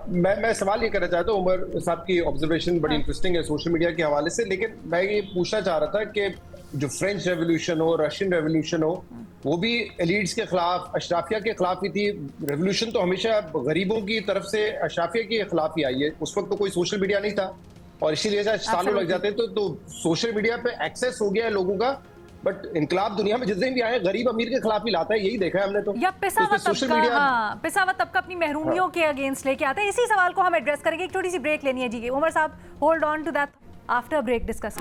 मैं सवाल ये करना चाहता हूँ, उमर साहब की ऑब्जर्वेशन बड़ी इंटरेस्टिंग है सोशल मीडिया के हवाले से, लेकिन मैं ये पूछना चाह रहा था कि जो फ्रेंच रेवोल्यूशन हो, रशियन रेवोल्यूशन हो, वो भी एलीट्स के खिलाफ, अशराफिया के खिलाफ ही थी। रेवोल्यूशन तो हमेशा गरीबों की तरफ से अशराफिया के खिलाफ ही आई है। उस वक्त तो कोई सोशल मीडिया नहीं था और इसीलिए सालों लग जाते हैं। तो सोशल मीडिया पे एक्सेस हो गया है लोगों का, बट इनकलाब दुनिया में जितने भी आए गरीब अमीर के खिलाफ ही लाता है, यही देखा है हमने। तो या पिसावा तबका अपनी महरूमियों के अगेंस्ट लेके आता है। इसी सवाल को हम एड्रेस करेंगे, एक छोटी सी ब्रेक लेनी है जी। उमर साहब hold on to that, after break discuss.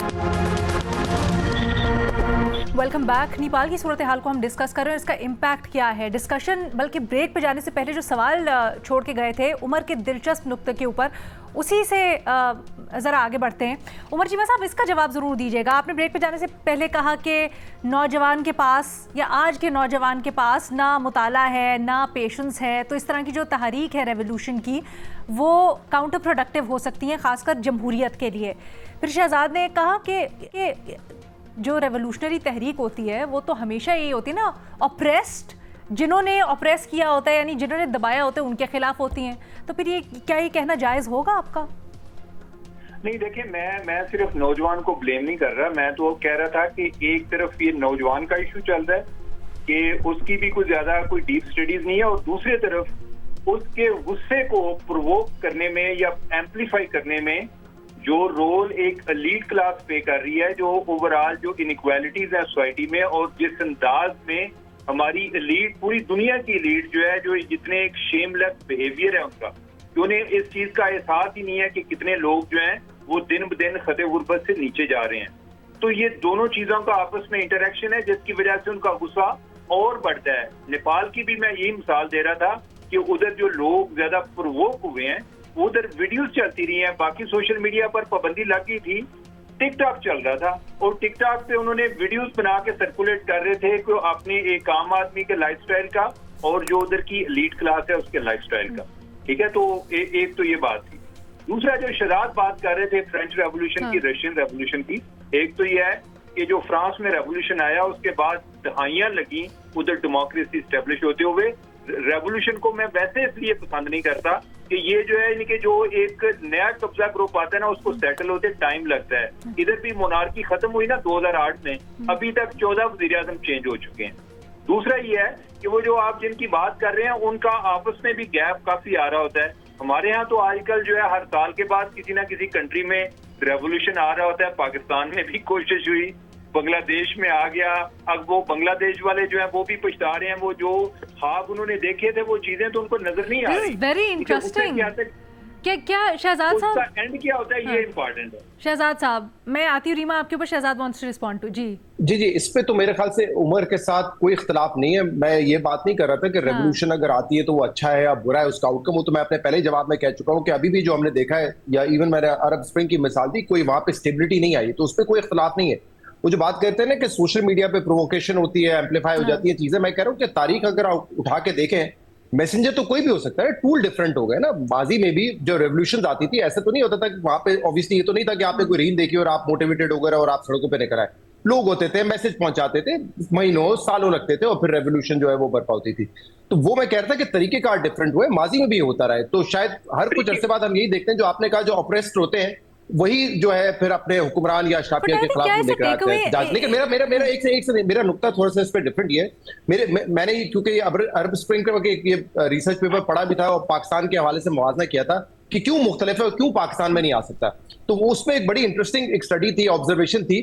Welcome back. Nepal की सूरत हाल को हम डिस्कस कर रहे हैं, इसका इम्पैक्ट क्या है। डिस्कशन बल्कि ब्रेक पे जाने से पहले जो सवाल छोड़ के गए थे उमर के दिलचस्प नुक्ते के ऊपर, उसी से ज़रा आगे बढ़ते हैं। उमर चीमा साहब, इसका जवाब ज़रूर दीजिएगा। आपने ब्रेक पे जाने से पहले कहा कि नौजवान के पास या आज के नौजवान के पास ना मुताला है ना पेशेंस है, तो इस तरह की जो तहरीक है रेवोल्यूशन की वो काउंटर प्रोडक्टिव हो सकती हैं, ख़ासकर जमहूरियत के लिए। फिर शहजाद ने कहा कि जो रेवोल्यूशनरी तहरीक होती है वो तो हमेशा यही होती है ना, ऑप्रेस्ड, जिन्होंने ऑप्रेस किया होता है यानी जिन्होंने दबाया होता है उनके खिलाफ होती हैं। तो फिर ये क्या ये कहना जायज़ होगा आपका? नहीं, देखिए, मैं सिर्फ नौजवान को ब्लेम नहीं कर रहा। मैं तो कह रहा था कि एक तरफ ये नौजवान का इशू चल रहा है कि उसकी भी कुछ ज्यादा कोई डीप स्टडीज नहीं है, और दूसरी तरफ उसके गुस्से को प्रोवोक करने में या एम्पलीफाई करने में जो रोल एक एलीट क्लास पे कर रही है, जो ओवरऑल जो इनइक्वालिटीज है सोसाइटी में, और जिस अंदाज में हमारी एलीट, पूरी दुनिया की एलीट जो है, जो जितने एक शेमलेस बिहेवियर है उनका, जो उन्हें इस चीज का एहसास ही नहीं है कि कितने लोग जो हैं वो दिन ब दिन खते गुर्बत से नीचे जा रहे हैं। तो ये दोनों चीजों का आपस में इंटरेक्शन है जिसकी वजह से उनका गुस्सा और बढ़ता है। नेपाल की भी मैं यही मिसाल दे रहा था कि उधर जो लोग ज्यादा प्रोवोक हुए हैं, उधर वीडियोस चलती रही हैं, बाकी सोशल मीडिया पर पाबंदी लग गई थी, टिकटॉक चल रहा था, और टिकटॉक पे उन्होंने वीडियोस बना के सर्कुलेट कर रहे थे कि अपने एक आम आदमी के लाइफस्टाइल का और जो उधर की एलीट क्लास है उसके लाइफस्टाइल का। ठीक है, तो एक तो ये बात थी। दूसरा, जो शहजाद बात कर रहे थे फ्रेंच रेवोल्यूशन की, रशियन रेवोल्यूशन की, एक तो ये है कि जो फ्रांस में रेवोल्यूशन आया उसके बाद दहाइयां लगी उधर डेमोक्रेसी स्टेब्लिश होते हुए। रेवोल्यूशन को मैं वैसे इसलिए पसंद नहीं करता कि ये जो है इनके जो एक नया कब्जा ग्रुप आता है ना, उसको सेटल होते टाइम लगता है। इधर भी मोनार्की खत्म हुई ना 2008 में, अभी तक 14 वज़ीर आज़म चेंज हो चुके हैं। दूसरा ये है कि वो जो आप जिनकी बात कर रहे हैं उनका आपस में भी गैप काफी आ रहा होता है। हमारे यहाँ तो आजकल जो है हर साल के बाद किसी ना किसी कंट्री में रेवोल्यूशन आ रहा होता है। पाकिस्तान में भी कोशिश हुई, बांग्लादेश में आ गया, अब वो बांग्लादेश वाले जो है वो भी पछता रहे हैं। वो जो ख्वाब उन्होंने देखे थे वो चीजें तो उनको नजर नहीं आ रही। Very interesting. क्या शहजाद साहब, उसका एंड क्या होता है ये इम्पोर्टेंट है। शहजाद साहब, मैं आती हूँ रीमा आपके ऊपर। Shahzad wants to respond to. जी, इस पे तो मेरे ख्याल से उमर के साथ कोई इख्तलाफ नहीं है। मैं ये बात नहीं कर रहा था कि रेवोल्यूशन अगर आती है तो वो अच्छा है या बुरा है, उसका आउटकम। वो तो मैं अपने पहले जवाब में कह चुका हूँ कि अभी भी जो हमने देखा है, या इवन मैंने अरब स्प्रिंग की मिसाल दी, कोई वहां पे स्टेबिलिटी नहीं आई, तो उस पर कोई इख्तलाफ नहीं है। वो जो बात कहते हैं ना कि सोशल मीडिया पे प्रोवोकेशन होती है, एम्पलीफाई हो जाती है चीजें, मैं कह रहा हूँ कि तारीख अगर उठा के देखें, मैसेंजर तो कोई भी हो सकता है, टूल डिफरेंट हो गए ना। माजी में भी जो रेवोल्यूशन आती थी ऐसा तो नहीं होता था कि वहां पे ऑब्वियसली ये तो नहीं था कि आपने कोई रील देखी और आप मोटिवेटेड हो गए और आप सड़कों पे निकल आए। लोग होते थे, मैसेज पहुंचाते थे, महीनों सालों लगते थे और फिर रेवोल्यूशन जो है वो बर्पा होती थी। तो वो मैं कह रहा था कि तरीकेकार डिफरेंट हुए, माजी में भी होता रहा है। तो शायद हर कुछ अरसे बाद हम यही देखते हैं, जो आपने कहा जो ऑप्रेस्ड होते हैं वही जो है फिर अपने हुक्मरान या अशराफिया के खिलाफ वो लेकर आते हैं। लेकिन मेरा एक से मेरा नुक्ता थोड़ा सा इस पर डिफरेंट ये है। मैंने क्योंकि अरब स्प्रिंग के ये रिसर्च पेपर पढ़ा भी था और पाकिस्तान के हवाले से मुवाजना किया था कि क्यों मुख्तलिफ है और क्यों पाकिस्तान में नहीं आ सकता। तो उसमें एक बड़ी इंटरेस्टिंग एक स्टडी थी, ऑब्जर्वेशन थी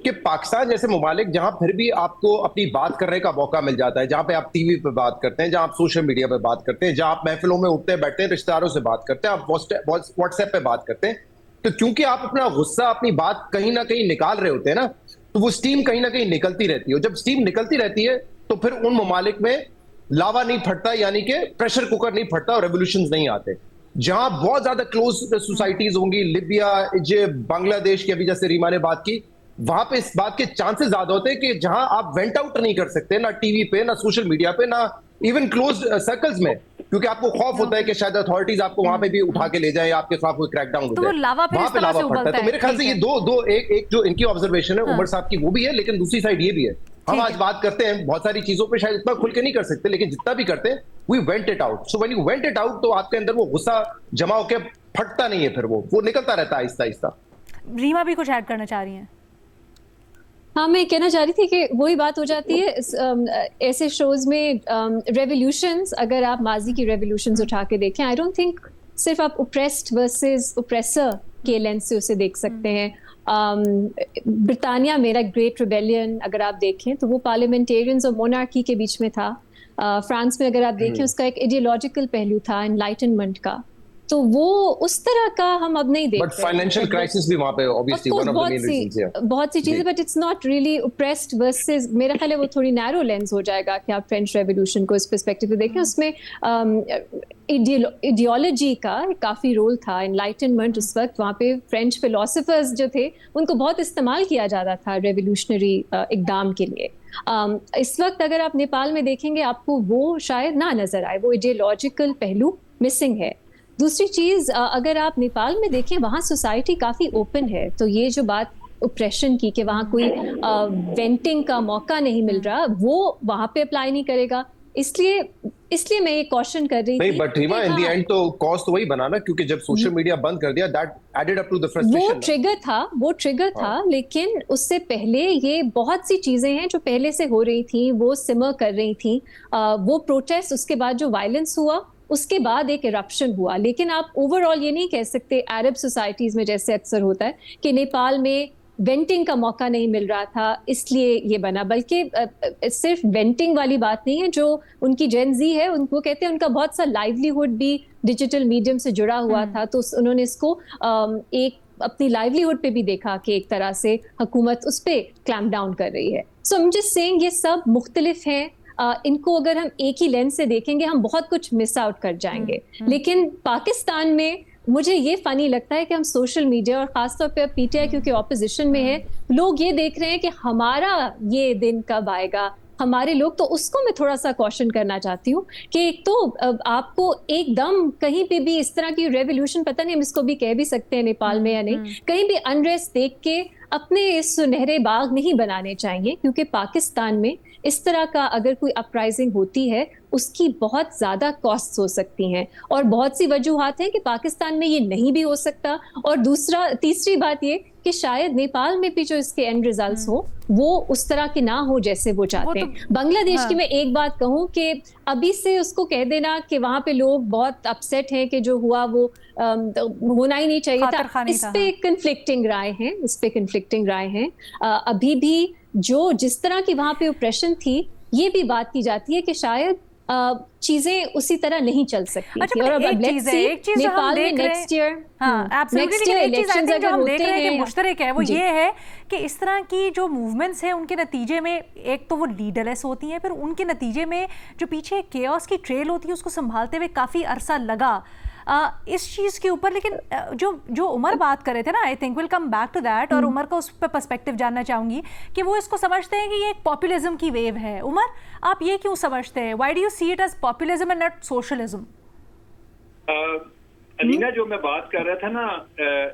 कि पाकिस्तान जैसे ममालिक जहां फिर भी आपको अपनी बात करने का मौका मिल जाता है, जहां पे आप टीवी पे बात करते हैं, जहां आप सोशल मीडिया पे बात करते हैं, जहां आप महफिलों में उठते बैठते हैं, रिश्तेदारों से बात करते हैं, आप व्हाट्सएप पे बात करते हैं, तो क्योंकि आप अपना गुस्सा, अपनी बात कहीं ना कहीं निकाल रहे होते हैं ना, तो वो स्टीम कहीं ना कहीं निकलती रहती है। और जब स्टीम निकलती रहती है तो फिर उन ममालिक में लावा नहीं फटता, यानी कि प्रेशर कुकर नहीं फटता और रेवोल्यूशन नहीं आते। जहां बहुत ज्यादा क्लोज सोसाइटीज होंगी, लिबिया, इजिप्ट, बांग्लादेश की अभी जैसे रीमा ने बात की, वहां पे इस बात के चांसेस ज्यादा होते हैं कि जहां आप वेंट आउट नहीं कर सकते, ना टीवी पे, ना सोशल मीडिया पे, ना इवन क्लोज सर्कल्स में, क्योंकि आपको खौफ होता है कि शायद अथॉरिटीज आपको वहां पे भी उठा के ले जाए, आपके खिलाफ कोई क्रैकडाउन हो जाए, वहां पे लावा फटता है। तो मेरे ख्याल से ये दो एक जो इनकी ऑब्जर्वेशन है उमर साहब की, वो भी है, लेकिन दूसरी साइड ये भी है। हम आज बात करते हैं बहुत सारी चीजों पे, शायद इतना खुल के नहीं कर सकते, लेकिन जितना भी करते हैं we vent it out. So when you vent it out तो आपके अंदर वो गुस्सा जमा होकर फटता नहीं है, फिर वो निकलता रहता है आहिस्ता आहिस्ता। रीमा भी कुछ ऐड करना चाह रही हैं? हाँ, मैं कहना चाह रही थी कि वही बात हो जाती है ऐसे शोज में। रेवोल्यूशंस, अगर आप माजी की रेवोल्यूशंस उठा के देखें, आई डोंट थिंक सिर्फ आप ओप्रेस्ड वर्सेस ओप्रेसर के लेंस से उसे देख सकते हैं। ब्रिटानिया में ग्रेट रिबेलियन अगर आप देखें तो वो पार्लियामेंटेरियंस और मोनार्की के बीच में था। फ्रांस में अगर आप देखें उसका एक आइडियोलॉजिकल पहलू था, एनलाइटनमेंट का। तो वो उस तरह का हम अब नहीं देख बट फाइनेंशियल क्राइसिस भी वहां पे obviously one of the main reasons है। बहुत सी चीजें, but it's not really oppressed versus, मेरा ख्याल है वो थोड़ी नैरो लेंस हो जाएगा कि आप फ्रेंच रेवोल्यूशन को इस पर्सपेक्टिव से देखें। उसमें आइडियोलॉजी का काफी रोल था, एनलाइटनमेंट उस वक्त वहाँ पे फ्रेंच फिलोसोफर्स जो थे उनको बहुत इस्तेमाल किया जाता था रेवोल्यूशनरी इकदाम के लिए। इस वक्त अगर आप नेपाल में देखेंगे आपको वो शायद ना नजर आए, वो आइडियोलॉजिकल पहलू मिसिंग है। दूसरी चीज, अगर आप नेपाल में देखें वहाँ सोसाइटी काफी ओपन है, तो ये जो बात ओप्रेशन की कि वहाँ कोई वेंटिंग का मौका नहीं मिल रहा, वो वहाँ पे अप्लाई नहीं करेगा। इसलिए मैं ये क्वेश्चन कर रही नहीं, थी। But Reema in the end तो कॉस्ट तो वही बना ना, क्योंकि जब सोशल मीडिया बंद कर दिया that added up to the frustration. वो ट्रिगर था, लेकिन उससे पहले ये बहुत सी चीजें हैं जो पहले से हो रही थी, वो सिमर कर रही थी। वो प्रोटेस्ट, उसके बाद जो वायलेंस हुआ, उसके बाद एक इरप्शन हुआ। लेकिन आप ओवरऑल ये नहीं कह सकते अरब सोसाइटीज में जैसे अक्सर होता है कि नेपाल में वेंटिंग का मौका नहीं मिल रहा था इसलिए ये बना, बल्कि सिर्फ वेंटिंग वाली बात नहीं है। जो उनकी जेन जी है, उनको कहते हैं उनका बहुत सा लाइवलीहुड भी डिजिटल मीडियम से जुड़ा हुआ था, तो उन्होंने इसको एक अपनी लाइवलीहुड पे भी देखा कि एक तरह से हुकूमत उस पर क्लैम्प डाउन कर रही है। सो आई एम जस्ट सेइंग ये सब मुख्तलिफ हैं। इनको अगर हम एक ही लेंस से देखेंगे हम बहुत कुछ मिस आउट कर जाएंगे। लेकिन पाकिस्तान में मुझे ये फनी लगता है कि हम सोशल मीडिया और खासतौर पे पीटीआई क्योंकि ऑपोजिशन में है, लोग ये देख रहे हैं कि हमारा ये दिन कब आएगा, हमारे लोग। तो उसको मैं थोड़ा सा क्वेश्चन करना चाहती हूँ कि एक तो आपको एकदम कहीं पे भी इस तरह की रेवोल्यूशन, पता नहीं हम इसको भी कह भी सकते हैं नेपाल में या नहीं, कहीं भी अनरेस्ट देख के अपने इस सुनहरे बाग नहीं बनाने चाहिए, क्योंकि पाकिस्तान में इस तरह का अगर कोई अपराइजिंग होती है उसकी बहुत ज़्यादा कॉस्ट हो सकती हैं, और बहुत सी वजूहात हैं कि पाकिस्तान में ये नहीं भी हो सकता। और तीसरी बात ये कि शायद नेपाल में भी जो इसके एंड रिजल्ट्स हो वो उस तरह के ना हो जैसे वो चाहते हैं। बांग्लादेश की मैं एक बात कहूँ कि अभी से उसको कह देना कि वहाँ पे लोग बहुत अपसेट हैं कि जो हुआ वो होना ही नहीं चाहिए था, इस पे कन्फ्लिक्टिंग राय हैं। अभी भी जो जिस तरह की वहाँ पे ऑपरेशन थी, ये भी बात की जाती है कि शायद चीजें उसी तरह नहीं चल सकती थी। और अब एक चीज नेपाल में नेक्स्ट ईयर इलेक्शंस अगर होते हैं मुश्तरक है, वो ये है कि इस तरह की जो मूवमेंट्स हैं उनके नतीजे में एक तो वो लीडरलेस होती हैं, फिर उनके नतीजे में जो पीछे केओस की ट्रेल होती है उसको संभालते हुए काफी अरसा लगा इस चीज के ऊपर। लेकिन जो उमर बात कर रहे थे ना, I think will come back to that, और उमर का उस पर पर्सपेक्टिव जानना चाहूंगी कि वो इसको समझते हैं कि ये एक पॉपुलिज्म की वेव है। उमर, आप ये क्यों समझते हैं? Why do you see it as populism and not socialism? Alina, जो मैं बात कर रहा था ना,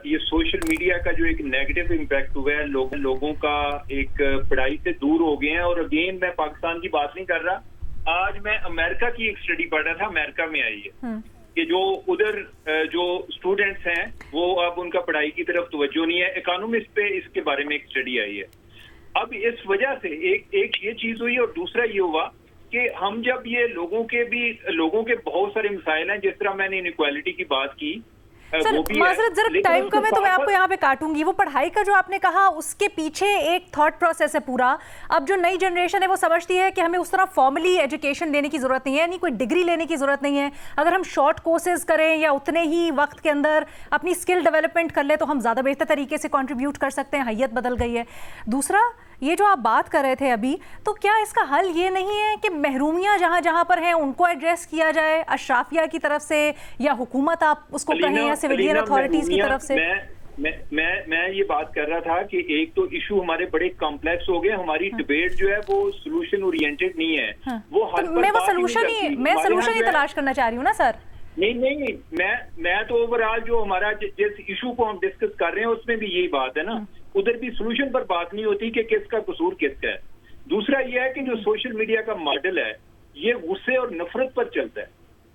ये सोशल मीडिया का जो एक नेगेटिव इम्पैक्ट हुआ है, लोगों का एक पढ़ाई से दूर हो गए हैं। और अगेन मैं पाकिस्तान की बात नहीं कर रहा, आज मैं अमेरिका की एक स्टडी पढ़ रहा था, अमेरिका में आई है कि जो उधर जो स्टूडेंट्स हैं वो अब उनका पढ़ाई की तरफ तवज्जो नहीं है। इकोनॉमिस्ट पे इसके बारे में एक स्टडी आई है। अब इस वजह से एक ये चीज हुई, और दूसरा ये हुआ कि हम जब ये लोगों के बहुत सारे मसाइल हैं, जिस तरह मैंने इनइक्वालिटी की बात की, सर माजरत जरा टाइम कम है तो मैं आपको यहाँ पे काटूंगी। वो पढ़ाई का जो आपने कहा उसके पीछे एक थॉट प्रोसेस है पूरा। अब जो नई जनरेशन है वो समझती है कि हमें उस तरह फॉर्मली एजुकेशन लेने की जरूरत नहीं है, यानी कोई डिग्री लेने की जरूरत नहीं है। अगर हम शॉर्ट कोर्सेज करें या उतने ही वक्त के अंदर अपनी स्किल डेवलपमेंट कर ले तो हम ज़्यादा बेहतर तरीके से कॉन्ट्रीब्यूट कर सकते हैं। हैयत बदल गई है। दूसरा, ये जो आप बात कर रहे थे अभी, तो क्या इसका हल ये नहीं है कि महरूमियाँ जहाँ जहाँ पर हैं उनको एड्रेस किया जाए अशराफिया की तरफ से, या हुकूमत आप उसको कहें, या सिविलियन अथॉरिटीज की तरफ से? मैं ये बात कर रहा था कि एक तो इशू हमारे बड़े कॉम्प्लेक्स हो गए, हमारी डिबेट जो है वो सोल्यूशन ओरिएंटेड नहीं है। वो मैं सोल्यूशन ही तलाश करना चाह रही हूँ ना सर। नहीं, मैं तो ओवरऑल जो हमारा जिस इशू को हम डिस्कस कर रहे हैं उसमें भी यही बात है ना, उधर भी सोल्यूशन पर बात नहीं होती कि किसका कसूर किसका है। दूसरा यह है कि जो सोशल मीडिया का मॉडल है ये गुस्से और नफरत पर चलता है,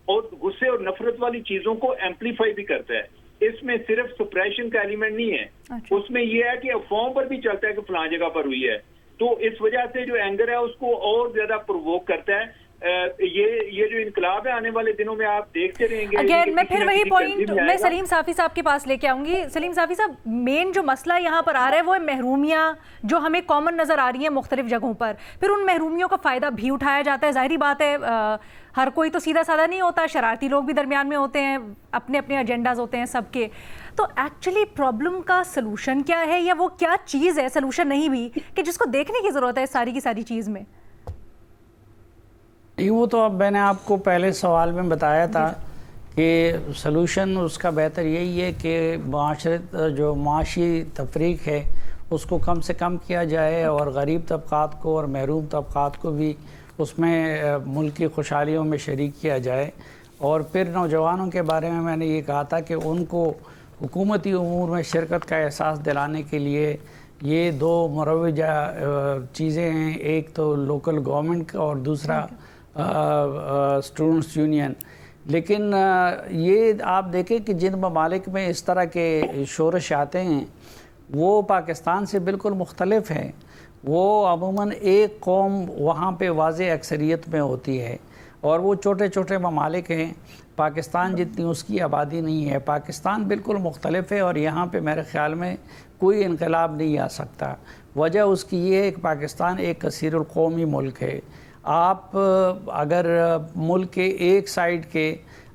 और गुस्से और नफरत वाली चीजों को एम्पलीफाई भी करता है। इसमें सिर्फ सप्रेशन का एलिमेंट नहीं है, उसमें यह है कि अफवाहों पर भी चलता है कि फलां जगह पर हुई है। तो इस वजह से जो एंगर है उसको और ज्यादा प्रोवोक करता है। ये जो इनकलाब है आने वाले दिनों में आप देखते रहेंगे। अगेन मैं फिर वही पॉइंट मैं सलीम साफ़ी साहब के पास लेके आऊंगी। सलीम साफ़ी साहब, मेन जो मसला यहाँ पर आ रहा है वो है महरूमियाँ जो हमें कॉमन नज़र आ रही हैं मुख्तलिफ जगहों पर। फिर उन महरूमियों का फ़ायदा भी उठाया जाता है। ज़ाहिरी बात है हर कोई तो सीधा साधा नहीं होता, शरारती लोग भी दरमियान में होते हैं, अपने अपने एजेंडाज होते हैं सबके। तो एक्चुअली प्रॉब्लम का सलूशन क्या है, या वो क्या चीज़ है, सलूशन नहीं भी, कि जिसको देखने की ज़रूरत है सारी की सारी चीज़ में? वो तो अब मैंने आपको पहले सवाल में बताया था कि सलूशन उसका बेहतर यही है कि माशरत जो माशी तफरीक है उसको कम से कम किया जाए और गरीब तबक़ात को और महरूम तबक़ात को भी उसमें मुल्क की खुशहालियों में शरीक किया जाए। और फिर नौजवानों के बारे में मैंने ये कहा था कि उनको हुकूमती उमूर में शिरकत का एहसास दिलाने के लिए ये दो मुरवजा चीज़ें हैं, एक तो लोकल गवर्नमेंट और दूसरा स्टूडेंट्स यूनियन। लेकिन ये आप देखें कि जिन ममालिक में इस तरह के शोरश आते हैं वो पाकिस्तान से बिल्कुल मुख्तलिफ है। वो अमूमन एक कौम वहाँ पे वाज़े अक्सरियत में होती है और वो छोटे छोटे ममालिक हैं। पाकिस्तान जितनी उसकी आबादी नहीं है। पाकिस्तान बिल्कुल मुख्तलिफ है और यहाँ पे मेरे ख़्याल में कोई इनकलाब नहीं आ सकता। वजह उसकी ये है कि पाकिस्तान एक कसीरुल कौमी मुल्क है। आप अगर मुल्क के एक साइड के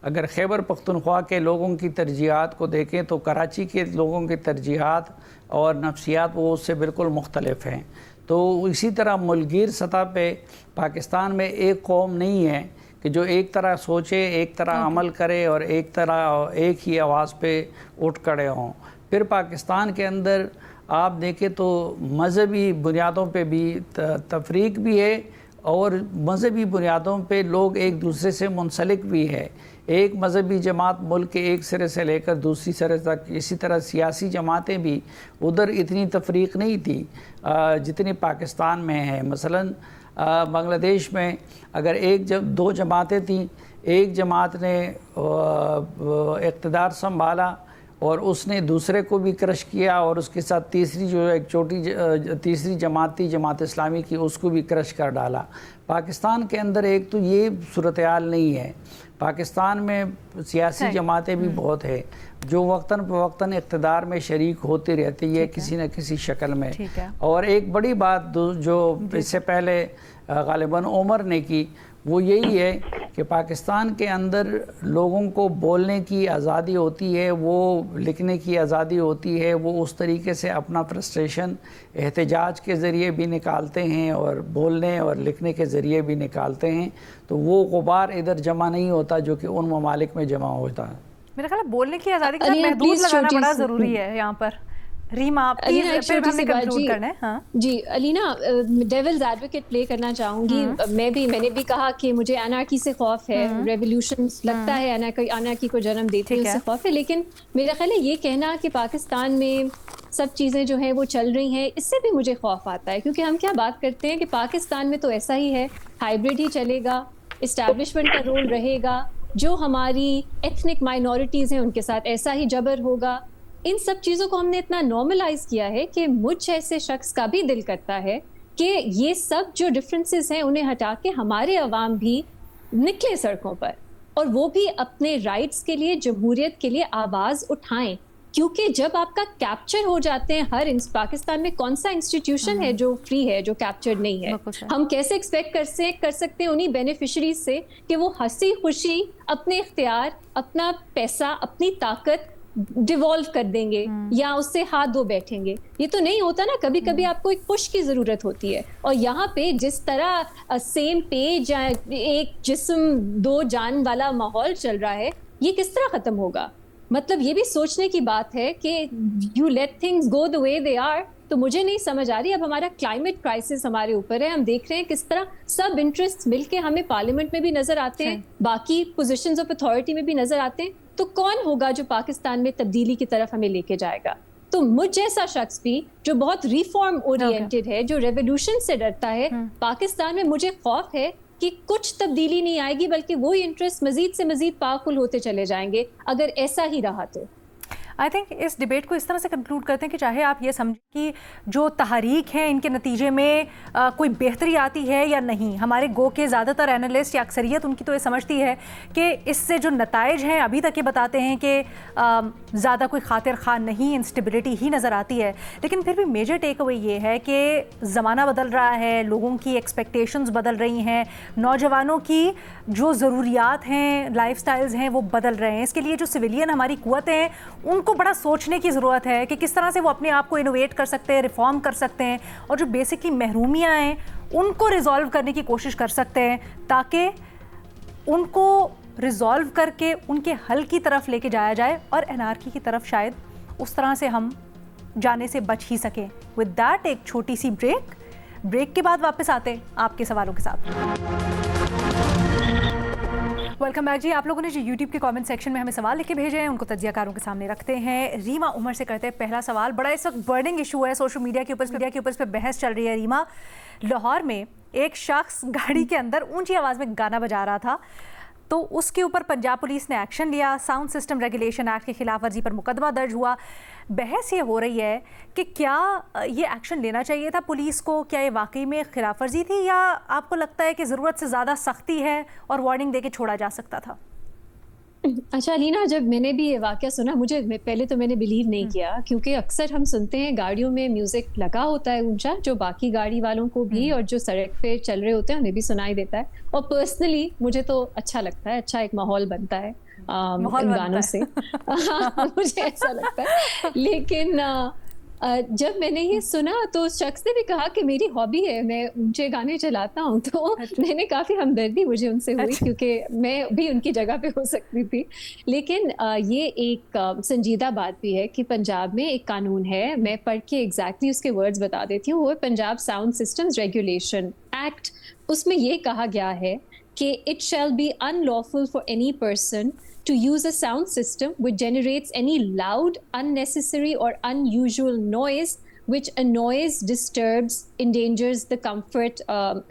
अगर खैबर पख्तूनख्वा के लोगों की तरजीहात को देखें तो कराची के लोगों की तरजीहात और नफ्सियात वो उससे बिल्कुल मुख्तलिफ हैं। तो इसी तरह मुल्कगीर सतह पे पाकिस्तान में एक कौम नहीं है कि जो एक तरह सोचे, एक तरह अमल करे और एक ही आवाज़ पे उठ खड़े हों। फिर पाकिस्तान के अंदर आप देखें तो मज़हबी बुनियादों पे भी तफरीक भी है और मज़हबी बुनियादों पे लोग एक दूसरे से मुंसलिक भी है। एक मज़हबी जमात मुल्क के एक सिरे से लेकर दूसरी सिरे तक, इसी तरह सियासी जमातें भी उधर इतनी तफरीक नहीं थी जितनी पाकिस्तान में है। मसलन बांग्लादेश में अगर दो जमातें थीं, एक जमात ने इक़्तिदार संभाला और उसने दूसरे को भी क्रश किया और उसके साथ तीसरी जो एक तीसरी जमात थी जमात इस्लामी की, उसको भी क्रश कर डाला। पाकिस्तान के अंदर एक तो ये सूरत हाल नहीं है। पाकिस्तान में सियासी जमातें भी बहुत है जो वक्तन फ़वक्तन इक़्तिदार में शरीक होती रहती है किसी न किसी शक्ल में। और एक बड़ी बात जो इससे पहले गालिबन उमर ने की वो यही है कि पाकिस्तान के अंदर लोगों को बोलने की आज़ादी होती है, वो लिखने की आज़ादी होती है, वो उस तरीके से अपना फ्रस्ट्रेशन एहतजाज के ज़रिए भी निकालते हैं और बोलने और लिखने के ज़रिए भी निकालते हैं। तो वो गुबार इधर जमा नहीं होता जो कि उन ममालिक में जमा होता है। मेरा ख्याल है बोलने की आज़ादी के साथ महदूद लगाना बड़ा ज़रूरी है यहाँ पर। रीमा, आप फिर हमने कंक्लूड करना है। हाँ जी अलीना, डेविल्स एडवोकेट प्ले करना चाहूँगी। मैंने भी कहा कि मुझे एनार्की से खौफ है, रेवोल्यूशन लगता है एनार्की को जन्म देती है, उससे खौफ है। लेकिन मेरा ख्याल है ये कहना कि पाकिस्तान में सब चीज़ें जो हैं वो चल रही हैं, इससे भी मुझे खौफ आता है। क्योंकि हम क्या बात करते हैं कि पाकिस्तान में तो ऐसा ही है, हाइब्रिड ही चलेगा, इस्टेब्लिशमेंट का रोल रहेगा, जो हमारी एथनिक माइनॉरिटीज़ हैं उनके साथ ऐसा ही जबर होगा। इन सब चीज़ों को हमने इतना नॉर्मलाइज किया है कि मुझ जैसे शख्स का भी दिल करता है कि ये सब जो डिफरेंसेस हैं उन्हें हटा के हमारे अवाम भी निकले सड़कों पर और वो भी अपने राइट्स के लिए, जमहूरियत के लिए आवाज़ उठाएं। क्योंकि जब आपका कैप्चर हो जाते हैं, पाकिस्तान में कौन सा इंस्टीट्यूशन है जो फ्री है, जो कैप्चर्ड नहीं है? हम कैसे एक्सपेक्ट कर सकते हैं उन्हीं बेनिफिशरीज से कि वो हंसी खुशी अपने इख्तियार, अपना पैसा, अपनी ताकत डिवॉल्व कर देंगे या उससे हाथ धो बैठेंगे? ये तो नहीं होता ना। कभी कभी आपको एक पुश की जरूरत होती है। और यहाँ पे जिस तरह सेम पेज या एक जिस्म दो जान वाला माहौल चल रहा है, ये किस तरह खत्म होगा? मतलब ये भी सोचने की बात है कि you let things go the way they are. तो मुझे नहीं समझ आ रही। अब हमारा क्लाइमेट क्राइसिस हमारे ऊपर है, हम देख रहे हैं किस तरह सब इंटरेस्ट मिलके हमें पार्लियामेंट में भी नजर आते हैं, बाकी पोजीशंस ऑफ अथॉरिटी में भी नजर आते हैं। तो कौन होगा जो पाकिस्तान में तब्दीली की तरफ हमें लेके जाएगा? तो मुझ जैसा शख्स भी जो बहुत रिफॉर्म ओरिएंटेड है, जो रेवोल्यूशन से डरता है, पाकिस्तान में मुझे खौफ है कि कुछ तब्दीली नहीं आएगी, बल्कि वो इंटरेस्ट मजीद से मजीद पावरफुल होते चले जाएंगे अगर ऐसा ही रहा तो। आई थिंक इस डिबेट को इस तरह से कंक्लूड करते हैं कि चाहे आप ये समझें कि जो तहरीक हैं इनके नतीजे में कोई बेहतरी आती है या नहीं, हमारे गो के ज़्यादातर एनालिस्ट या अक्सरियत उनकी तो ये समझती है कि इससे जो नताइज हैं अभी तक ये बताते हैं कि ज़्यादा कोई खातिर खा नहीं, इंस्टेबिलिटी ही नज़र आती है। लेकिन फिर भी मेजर टेक अवे ये है कि ज़माना बदल रहा है, लोगों की एक्सपेक्टेशंस बदल रही हैं, नौजवानों की जो ज़रूरियात हैं, लाइफस्टाइल्स हैं, वो बदल रहे हैं। इसके लिए जो सिविलियन हमारी कुव्वतें हैं उनको बड़ा सोचने की ज़रूरत है कि किस तरह से वो अपने आप को इनोवेट कर सकते हैं, रिफॉर्म कर सकते हैं, और जो बेसिकली महरूमियाँ हैं उनको रिजॉल्व करने की कोशिश कर सकते हैं, ताकि उनको रिजॉल्व करके उनके हल की तरफ लेके जाया जाए और एनार्की की तरफ शायद उस तरह से हम जाने से बच ही सकें। विद दैट एक छोटी सी ब्रेक के बाद वापस आते हैं आपके सवालों के साथ। वेलकम बैक जी। आप लोगों ने जो यूट्यूब के कमेंट सेक्शन में हमें सवाल लिखे भेजे हैं उनको तज्जियाकारों के सामने रखते हैं। रीमा उमर से करते हैं पहला सवाल। बड़ा इस वक्त बर्निंग इशू है सोशल मीडिया के ऊपर, इस पर बहस चल रही है। रीमा, लाहौर में एक शख्स गाड़ी के अंदर ऊंची आवाज़ में गाना बजा रहा था, तो उसके ऊपर पंजाब पुलिस ने एक्शन लिया। साउंड सिस्टम रेगुलेशन एक्ट की खिलाफ वर्जी पर मुकदमा दर्ज हुआ। बहस ये हो रही है कि क्या ये एक्शन लेना चाहिए था पुलिस को, क्या ये वाकई में खिलाफ वर्जी थी, या आपको लगता है कि ज़रूरत से ज़्यादा सख्ती है और वार्निंग देके छोड़ा जा सकता था? अच्छा लीना, जब मैंने भी ये वाकया सुना, पहले तो मैंने बिलीव नहीं किया, क्योंकि अक्सर हम सुनते हैं गाड़ियों में म्यूजिक लगा होता है ऊंचा, जो बाकी गाड़ी वालों को भी और जो सड़क पे चल रहे होते हैं उन्हें भी सुनाई देता है। और पर्सनली मुझे तो अच्छा लगता है, अच्छा एक माहौल बनता है इन गानों से। मुझे ऐसा लगता है। लेकिन जब मैंने ये सुना तो उस शख्स ने भी कहा कि मेरी हॉबी है, मैं ऊंचे गाने चलाता हूँ, तो मैंने काफ़ी हमदर्दी मुझे उनसे हुई, क्योंकि मैं भी उनकी जगह पे हो सकती थी। लेकिन ये एक संजीदा बात भी है कि पंजाब में एक कानून है, मैं पढ़ के एग्जैक्टली उसके वर्ड्स बता देती हूँ। वो है Punjab sound systems regulation act. उसमें ये कहा गया है कि it shall be unlawful for any person to use a sound system which generates any loud, unnecessary or unusual noise which annoys, disturbs, endangers the comfort,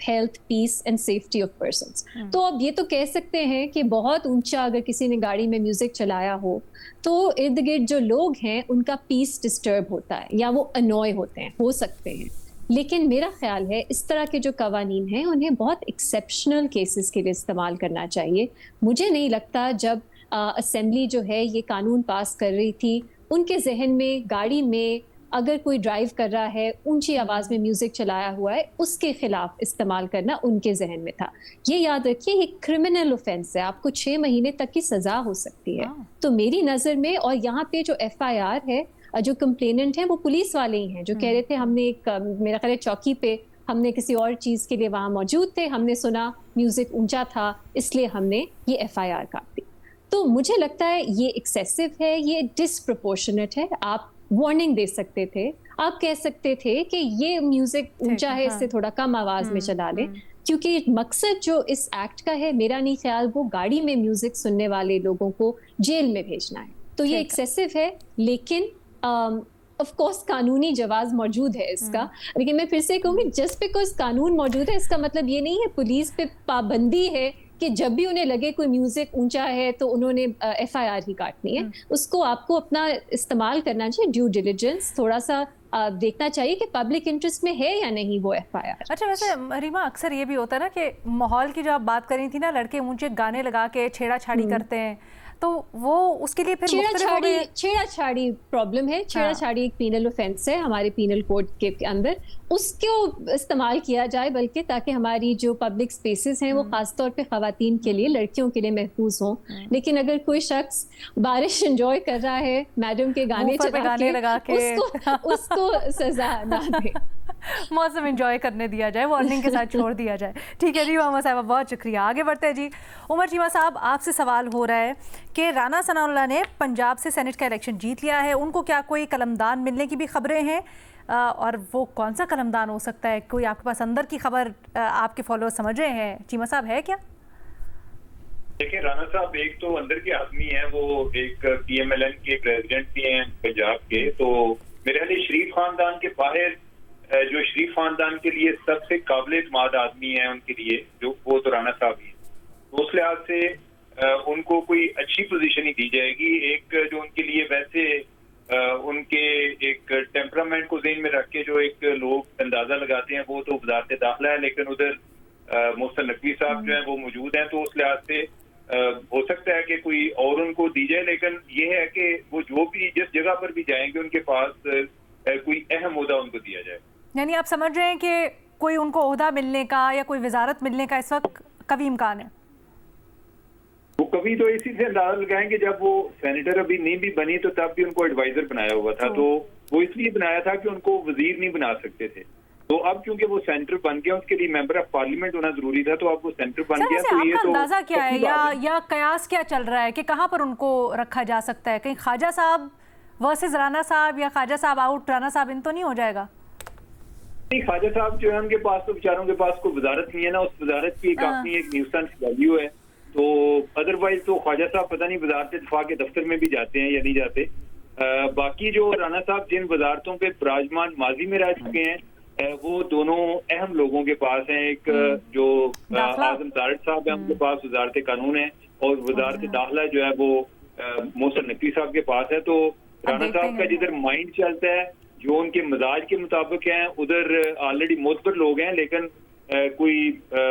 health, peace and safety of persons. तो अब ये तो कह सकते हैं कि बहुत ऊंचा अगर किसी ने गाड़ी में म्यूजिक चलाया हो तो इर्द गिर्द जो लोग हैं उनका पीस डिस्टर्ब होता है या वो अनॉय होते हैं, हो सकते हैं। लेकिन मेरा ख्याल है इस तरह के जो कवानीन हैं उन्हें बहुत एक्सेप्शनल केसेस के लिए इस्तेमाल करना चाहिए। मुझे नहीं लगता जब असेंबली जो है ये कानून पास कर रही थी, उनके जहन में गाड़ी में अगर कोई ड्राइव कर रहा है, ऊंची आवाज़ में म्यूज़िक चलाया हुआ है, उसके खिलाफ इस्तेमाल करना उनके जहन में था। ये याद रखिए, ये क्रिमिनल ऑफेंस है, आपको 6 महीने तक की सज़ा हो सकती है। तो मेरी नज़र में, और यहाँ पे जो FIR है, जो कंप्लेनेंट है वो पुलिस वाले ही हैं जो कह रहे थे हमने एक, मेरा ख्याल है चौकी पे हमने किसी और चीज़ के लिए वहाँ मौजूद थे, हमने सुना म्यूज़िक ऊंचा था, इसलिए हमने ये FIR काट दी। तो मुझे लगता है ये एक्सेसिव है, ये डिसप्रोपोर्शनेट है। आप वार्निंग दे सकते थे, आप कह सकते थे कि ये म्यूजिक ऊंचा है, इससे थोड़ा कम आवाज में चला लें, क्योंकि मकसद जो इस एक्ट का है, मेरा नहीं ख्याल वो गाड़ी में म्यूजिक सुनने वाले लोगों को जेल में भेजना है। तो ये एक्सेसिव है, लेकिन ऑफ कोर्स कानूनी जवाब मौजूद है इसका। लेकिन मैं फिर से कहूँगी, जस्ट बिकॉज कानून मौजूद है इसका मतलब ये नहीं है पुलिस पे पाबंदी है कि जब भी उन्हें लगे कोई म्यूजिक ऊंचा है तो उन्होंने FIR ही काटनी है। उसको आपको अपना इस्तेमाल करना चाहिए, ड्यू डिलिजेंस, थोड़ा सा देखना चाहिए कि पब्लिक इंटरेस्ट में है या नहीं वो FIR। अच्छा, वैसे रीमा अक्सर ये भी होता है ना कि माहौल की जो आप बात कर रही थी ना, लड़के ऊंचे गाने लगा के छेड़ाछाड़ी करते हैं, तो वो उसके लिए फिर छेड़ाछाड़ी प्रॉब्लम है। छेड़ाछाड़ी एक पीनल ऑफेंस है हमारे पीनल कोड के अंदर, उसको इस्तेमाल किया जाए बल्कि, ताकि हमारी जो पब्लिक स्पेसेस हैं वो खासतौर पे खवातीन के लिए, लड़कियों के लिए महफूज हों। लेकिन अगर कोई शख्स बारिश एंजॉय कर रहा है, मैडम के गाने लगा के उसको सजा ना दे, मौसम एंजॉय करने दिया जाए, वार्निंग के साथ छोड़ दिया जाए। ठीक है जी उमर साहब, बहुत शुक्रिया। आगे बढ़ते हैं जी। उमर चीमा साहब, आपसे सवाल हो रहा है कि राना सनाउल्लाह ने पंजाब से सेनेट का इलेक्शन जीत लिया है, उनको क्या कोई कलमदान मिलने की भी खबरें हैं, और वो कौन सा कलमदान हो सकता है? कोई आपके पास अंदर की खबर आपके फॉलोअर समझ रहे हैं? चीमा साहब, है क्या? देखिए, राना साहब एक तो अंदर के आदमी हैं, वो एक PMLN के प्रेसिडेंट भी हैं पंजाब के, तो मेरे ख्याल शरीफ खानदान के बाहर जो शरीफ खानदान के लिए सबसे काबिल एतमाद आदमी है उनके लिए, जो वो तो राना साहब ही, तो उस लिहाज से उनको कोई अच्छी पोजीशन ही दी जाएगी। एक जो उनके लिए वैसे उनके एक टेम्परामेंट को ज़हन में रख के जो एक लोग अंदाजा लगाते हैं वो तो वज़ारत दाखिला है, लेकिन उधर मोहसिन नकवी साहब जो है वो मौजूद हैं, तो उस लिहाज से हो सकता है कि कोई और उनको दी जाए। लेकिन ये है कि वो जो भी जिस जगह पर भी जाएंगे उनके पास कोई अहम ओहदा उनको दिया जाए। यानी आप समझ रहे हैं कि कोई उनको ओहदा मिलने का या कोई वजारत मिलने का इस वक्त कभी इम्कान है? वो कभी तो इसी से अंदाजा लगाएंगे, जब वो सेनेटर अभी नहीं भी बनी तो तब भी उनको एडवाइजर बनाया हुआ था, तो वो इसलिए बनाया था कि उनको वजीर नहीं बना सकते थे। तो अब क्योंकि वो सेंटर बन गया, उसके लिए मेंबर ऑफ पार्लियामेंट होना जरूरी था, तो अब वो सेंटर बन गया। तो ये तो अंदाजा क्या है या कयास क्या चल रहा है कि कहाँ पर उनको रखा जा सकता है? कहीं ख्वाजा साहब वर्सेस राना साहब या ख्वाजा साहब आउट राना साहब इन तो नहीं हो जाएगा? नहीं, ख्वाजा साहब जो है उनके पास तो बेचारों के पास कोई वजारत नहीं है ना, उस वजारत की अपनी एक न्यूसेंस वैल्यू है। तो अदरवाइज तो ख्वाजा साहब पता नहीं वजारत दिफा के दफ्तर में भी जाते हैं या नहीं जाते। बाकी जो राना साहब जिन वजारतों पे विराजमान माजी में रह चुके हैं, वो दोनों अहम लोगों के पास हैं। एक जो आजम तारड़ साहब है उनके पास वजारत कानून है, और वजारत दाखिला जो है वो मोहसिन नकवी साहब के पास है। तो राना साहब का जिधर माइंड चलता है, जो उनके मिजाज के मुताबिक है, उधर ऑलरेडी मोतबर लोग हैं, लेकिन कोई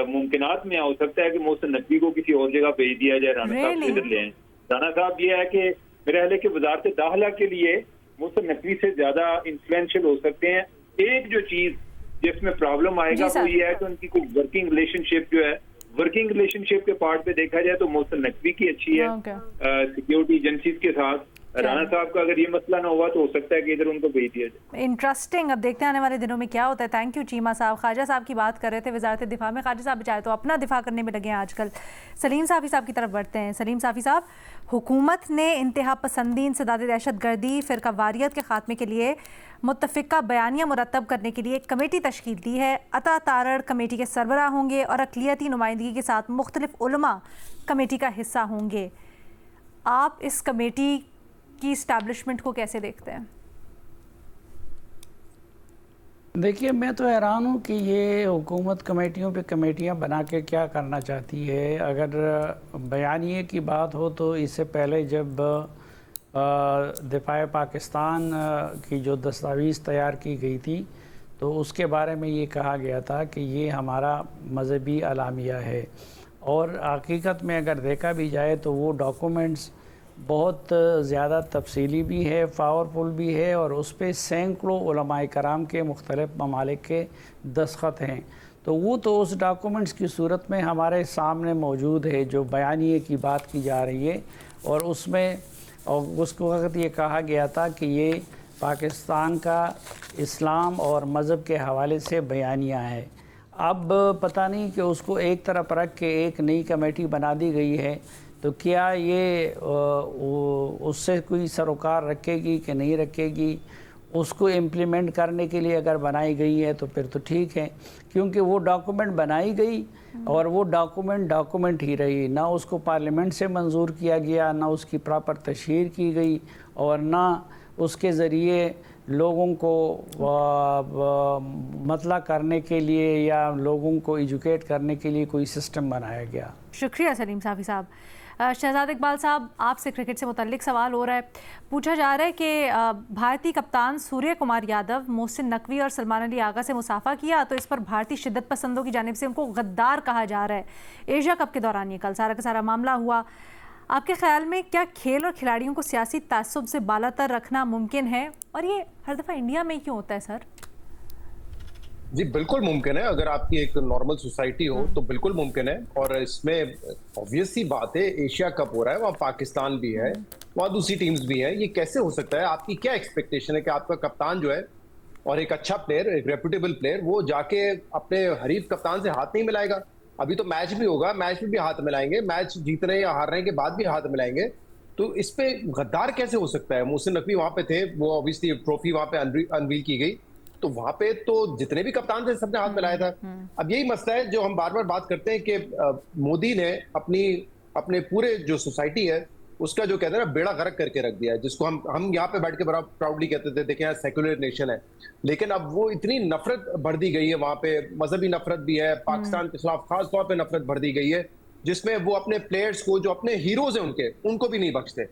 मुमकिनात में हो सकता है कि मोहसिन नकवी को किसी और जगह भेज दिया जाए, राना साहब को इधर ले आए। राना साहब ये है कि मेरा ख्याल है कि वजारत दाखिला के लिए मोहसिन नकवी से ज्यादा इन्फ्लुएंशियल हो सकते हैं। एक जो चीज जिसमें प्रॉब्लम आएगा वो ये है कि उनकी कोई वर्किंग रिलेशनशिप जो है, वर्किंग रिलेशनशिप के पार्ट पे देखा जाए तो मोहसिन नकवी की अच्छी है सिक्योरिटी एजेंसीज के साथ। राना साहब का अगर ये मसला ना हुआ तो हो सकता है कि इधर उनको भेज दिया जाए। इंटरेस्टिंग, अब देखते हैं आने वाले दिनों में क्या होता है। थैंक यू चीमा साहब। ख्वाजा साहब की बात कर रहे थे वजारत दिफा में, ख्वाजा साहब बेचारे तो अपना दिफा करने में लगे हैं आजकल। सलीम साफ़ी साहब की तरफ बढ़ते हैं। सलीम साफ़ी साहब, हुकूमत ने इंतहा पसंदी, इंसदाद दहशत गर्दी, फ़िरका वारियत के ख़ात्मे के लिए मुत्तफ़िका बयानिया मुरतब करने के लिए एक कमेटी तश्कील दी है। अता तारड़ कमेटी के सरबराह होंगे और अक़लियती नुमाइंदगी के साथ मुख्तलिफ उलमा कमेटी का हिस्सा होंगे। आप इस कमेटी की इस्टेब्लिशमेंट को कैसे देखते हैं? देखिए, मैं तो हैरान हूँ कि ये हुकूमत कमेटियों पे कमेटियाँ बना के क्या करना चाहती है। अगर बयानिए की बात हो तो इससे पहले जब दिफा पाकिस्तान की जो दस्तावेज़ तैयार की गई थी तो उसके बारे में ये कहा गया था कि ये हमारा मजहबी अलामिया है, और हकीकत में अगर देखा भी जाए तो वो डॉक्यूमेंट्स बहुत ज़्यादा तफसीली भी है, पावरफुल भी है, और उस पर सैकड़ों उलमाए कराम के मुख्तलिफ़ ममालिक के दस्तखत हैं। तो वो तो उस डॉक्यूमेंट्स की सूरत में हमारे सामने मौजूद है जो बयानिए की बात की जा रही है, और उसमें उस वक्त ये कहा गया था कि ये पाकिस्तान का इस्लाम और मज़हब के हवाले से बयानिया है। अब पता नहीं कि उसको एक तरफ रख के एक नई कमेटी बना दी गई है, तो क्या ये उससे कोई सरोकार रखेगी कि नहीं रखेगी? उसको इम्प्लीमेंट करने के लिए अगर बनाई गई है तो फिर तो ठीक है, क्योंकि वो डॉक्यूमेंट बनाई गई और वो डॉक्यूमेंट ही रही, ना उसको पार्लियामेंट से मंजूर किया गया, ना उसकी प्रॉपर तशहीर की गई, और ना उसके ज़रिए लोगों को मतला करने के लिए या लोगों को एजुकेट करने के लिए कोई सिस्टम बनाया गया। शुक्रिया सलीम साफ़ी साहब। शहजाद इकबाल साहब, आपसे क्रिकेट से मुतल्लिक सवाल हो रहा है। पूछा जा रहा है कि भारतीय कप्तान सूर्य कुमार यादव मोहसिन नकवी और सलमान अली आगा से मुसाफा किया, तो इस पर भारतीय शिद्दत पसंदों की जानिब से उनको गद्दार कहा जा रहा है। एशिया कप के दौरान ये कल सारा का सारा मामला हुआ। आपके ख्याल में क्या खेल और खिलाड़ियों को सियासी तासुब से बालातर रखना मुमकिन है, और ये हर दफ़ा इंडिया में क्यों होता है सर? जी बिल्कुल मुमकिन है। अगर आपकी एक नॉर्मल सोसाइटी हो तो बिल्कुल मुमकिन है, और इसमें ऑब्वियस सी बात है, एशिया कप हो रहा है, वहाँ पाकिस्तान भी है, वहाँ दूसरी टीम्स भी हैं, ये कैसे हो सकता है? आपकी क्या एक्सपेक्टेशन है कि आपका कप्तान जो है और एक अच्छा प्लेयर, एक रेप्यूटेबल प्लेयर, वो जाके अपने हरीफ कप्तान से हाथ नहीं मिलाएगा? अभी तो मैच भी होगा, मैच में भी हाथ मिलाएंगे, मैच जीतने या हारने के बाद भी हाथ मिलाएंगे, तो इस पे गद्दार कैसे हो सकता है? मोहसिन नकवी वहां पे थे, वो ऑब्वियसली ट्रॉफी वहां पे अनवील की गई, तो वहां पे तो जितने भी कप्तान थे सबने हाथ मिलाया था। अब यही मसला है जो हम बार बार बात करते हैं कि मोदी ने अपने पूरे जो सोसाइटी है उसका जो कहते हैं ना बेड़ा गर्क करके रख दिया है, जिसको हम यहाँ पे बैठ के बड़ा प्राउडली कहते थे, देखें यार सेक्युलर नेशन है, लेकिन अब वो इतनी नफरत बढ़ दी गई है, वहां पे मजहबी नफरत भी है, पाकिस्तान के खिलाफ खास तौर पे नफरत बढ़ दी गई है, जिसमें वो अपने प्लेयर्स को जो अपने हीरोज हैं उनको भी नहीं बख्शते।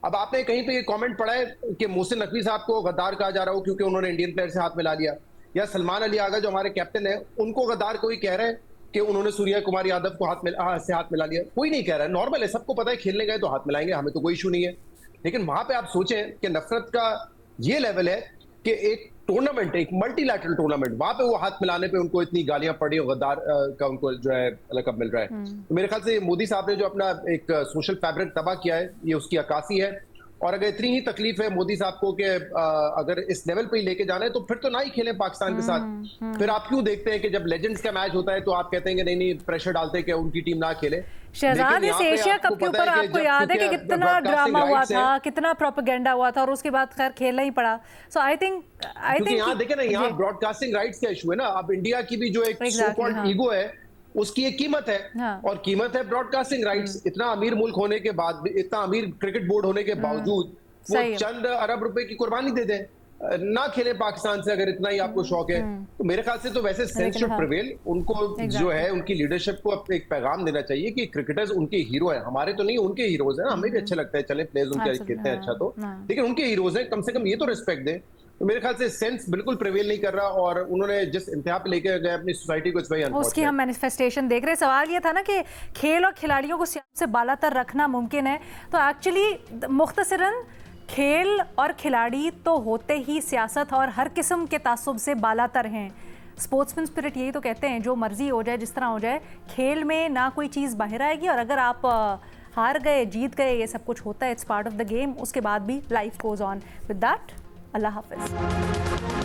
अब आपने कहीं पे ये कमेंट पढ़ा है कि मोहसिन नकवी साहब को गद्दार कहा जा रहा हो क्योंकि उन्होंने इंडियन प्लेयर से हाथ मिला लिया, या सलमान अली आगा जो हमारे कैप्टन है उनको गद्दार कोई कह रहा है कि उन्होंने सूर्या कुमार यादव को हाथ मिला लिया? कोई नहीं कह रहा है, नॉर्मल है, सबको पता है खेलने गए तो हाथ मिलाएंगे, हमें तो कोई इशू नहीं है। लेकिन वहां पे आप सोचें कि नफरत का ये लेवल है कि एक टूर्नामेंट, एक मल्टीलैटरल टूर्नामेंट, वहां पे वो हाथ मिलाने पे उनको इतनी गालियां पड़ी और गद्दार का उनको जो है लक़ब मिल रहा है। तो मेरे ख्याल से मोदी साहब ने जो अपना एक सोशल फैब्रिक तबाह किया है, ये उसकी अक्कासी है। और अगर इतनी ही तकलीफ है मोदी साहब को कि अगर इस लेवल पे ही लेके जाना है तो फिर तो ना ही खेलें पाकिस्तान के साथ। फिर आप क्यों देखते हैं कि जब लेजेंड्स का मैच होता है तो आप कहते हैं कि नहीं प्रेशर डालते हैं कि उनकी टीम ना खेले। शहजाद, इस एशिया कप के ऊपर आपको याद है कि कितना ड्रामा हुआ था, कितना प्रोपेगेंडा हुआ था, और उसके बाद खैर खेलना ही पड़ा। सो आई थिंक यहाँ देखें ना, यहाँ ब्रॉडकास्टिंग राइट्स का इशू है ना। अब इंडिया की भी जो एक सो कॉल्ड ईगो है उसकी एक कीमत है, और कीमत है ब्रॉडकास्टिंग राइट्स। इतना अमीर मुल्क होने के बाद भी, इतना अमीर क्रिकेट बोर्ड होने के बावजूद वो चंद अरब रुपए की कुर्बानी दे दें, ना खेले पाकिस्तान से, अगर इतना ही आपको शौक है। तो मेरे ख्याल से तो वैसे सेंस शुड प्रिवेल। उनको जो है उनकी लीडरशिप को एक पैगाम देना चाहिए कि क्रिकेटर्स उनके हीरो हैं, हमारे तो नहीं, उनके हीरोज हैं। हमें भी अच्छा लगता है चले प्लेयर्स उनके खेलते हैं अच्छा तो, लेकिन उनके हीरोज हैं, कम से कम ये तो रिस्पेक्ट दें। तो मेरे ख्याल से सेंस बिल्कुल प्रिवेल नहीं कर रहा, और उन्होंने जिस इंतहा पे लेके गए अपनी सोसाइटी को, उसकी हम मैनिफेस्टेशन देख रहे हैं। सवाल ये था ना कि खेल और खिलाड़ियों को सियासत से बालातर रखना मुमकिन है, तो एक्चुअली मुख्तसरन खेल और खिलाड़ी तो होते ही सियासत और हर किस्म के तासुब से बालातर हैं। स्पोर्ट्समैन स्पिरिट यही तो कहते हैं, जो मर्जी हो जाए, जिस तरह हो जाए, खेल में ना कोई चीज़ बाहर आएगी, और अगर आप हार गए, जीत गए, ये सब कुछ होता है, it's part of the game. उसके बाद भी life goes on. With that, Allah हाफिज़।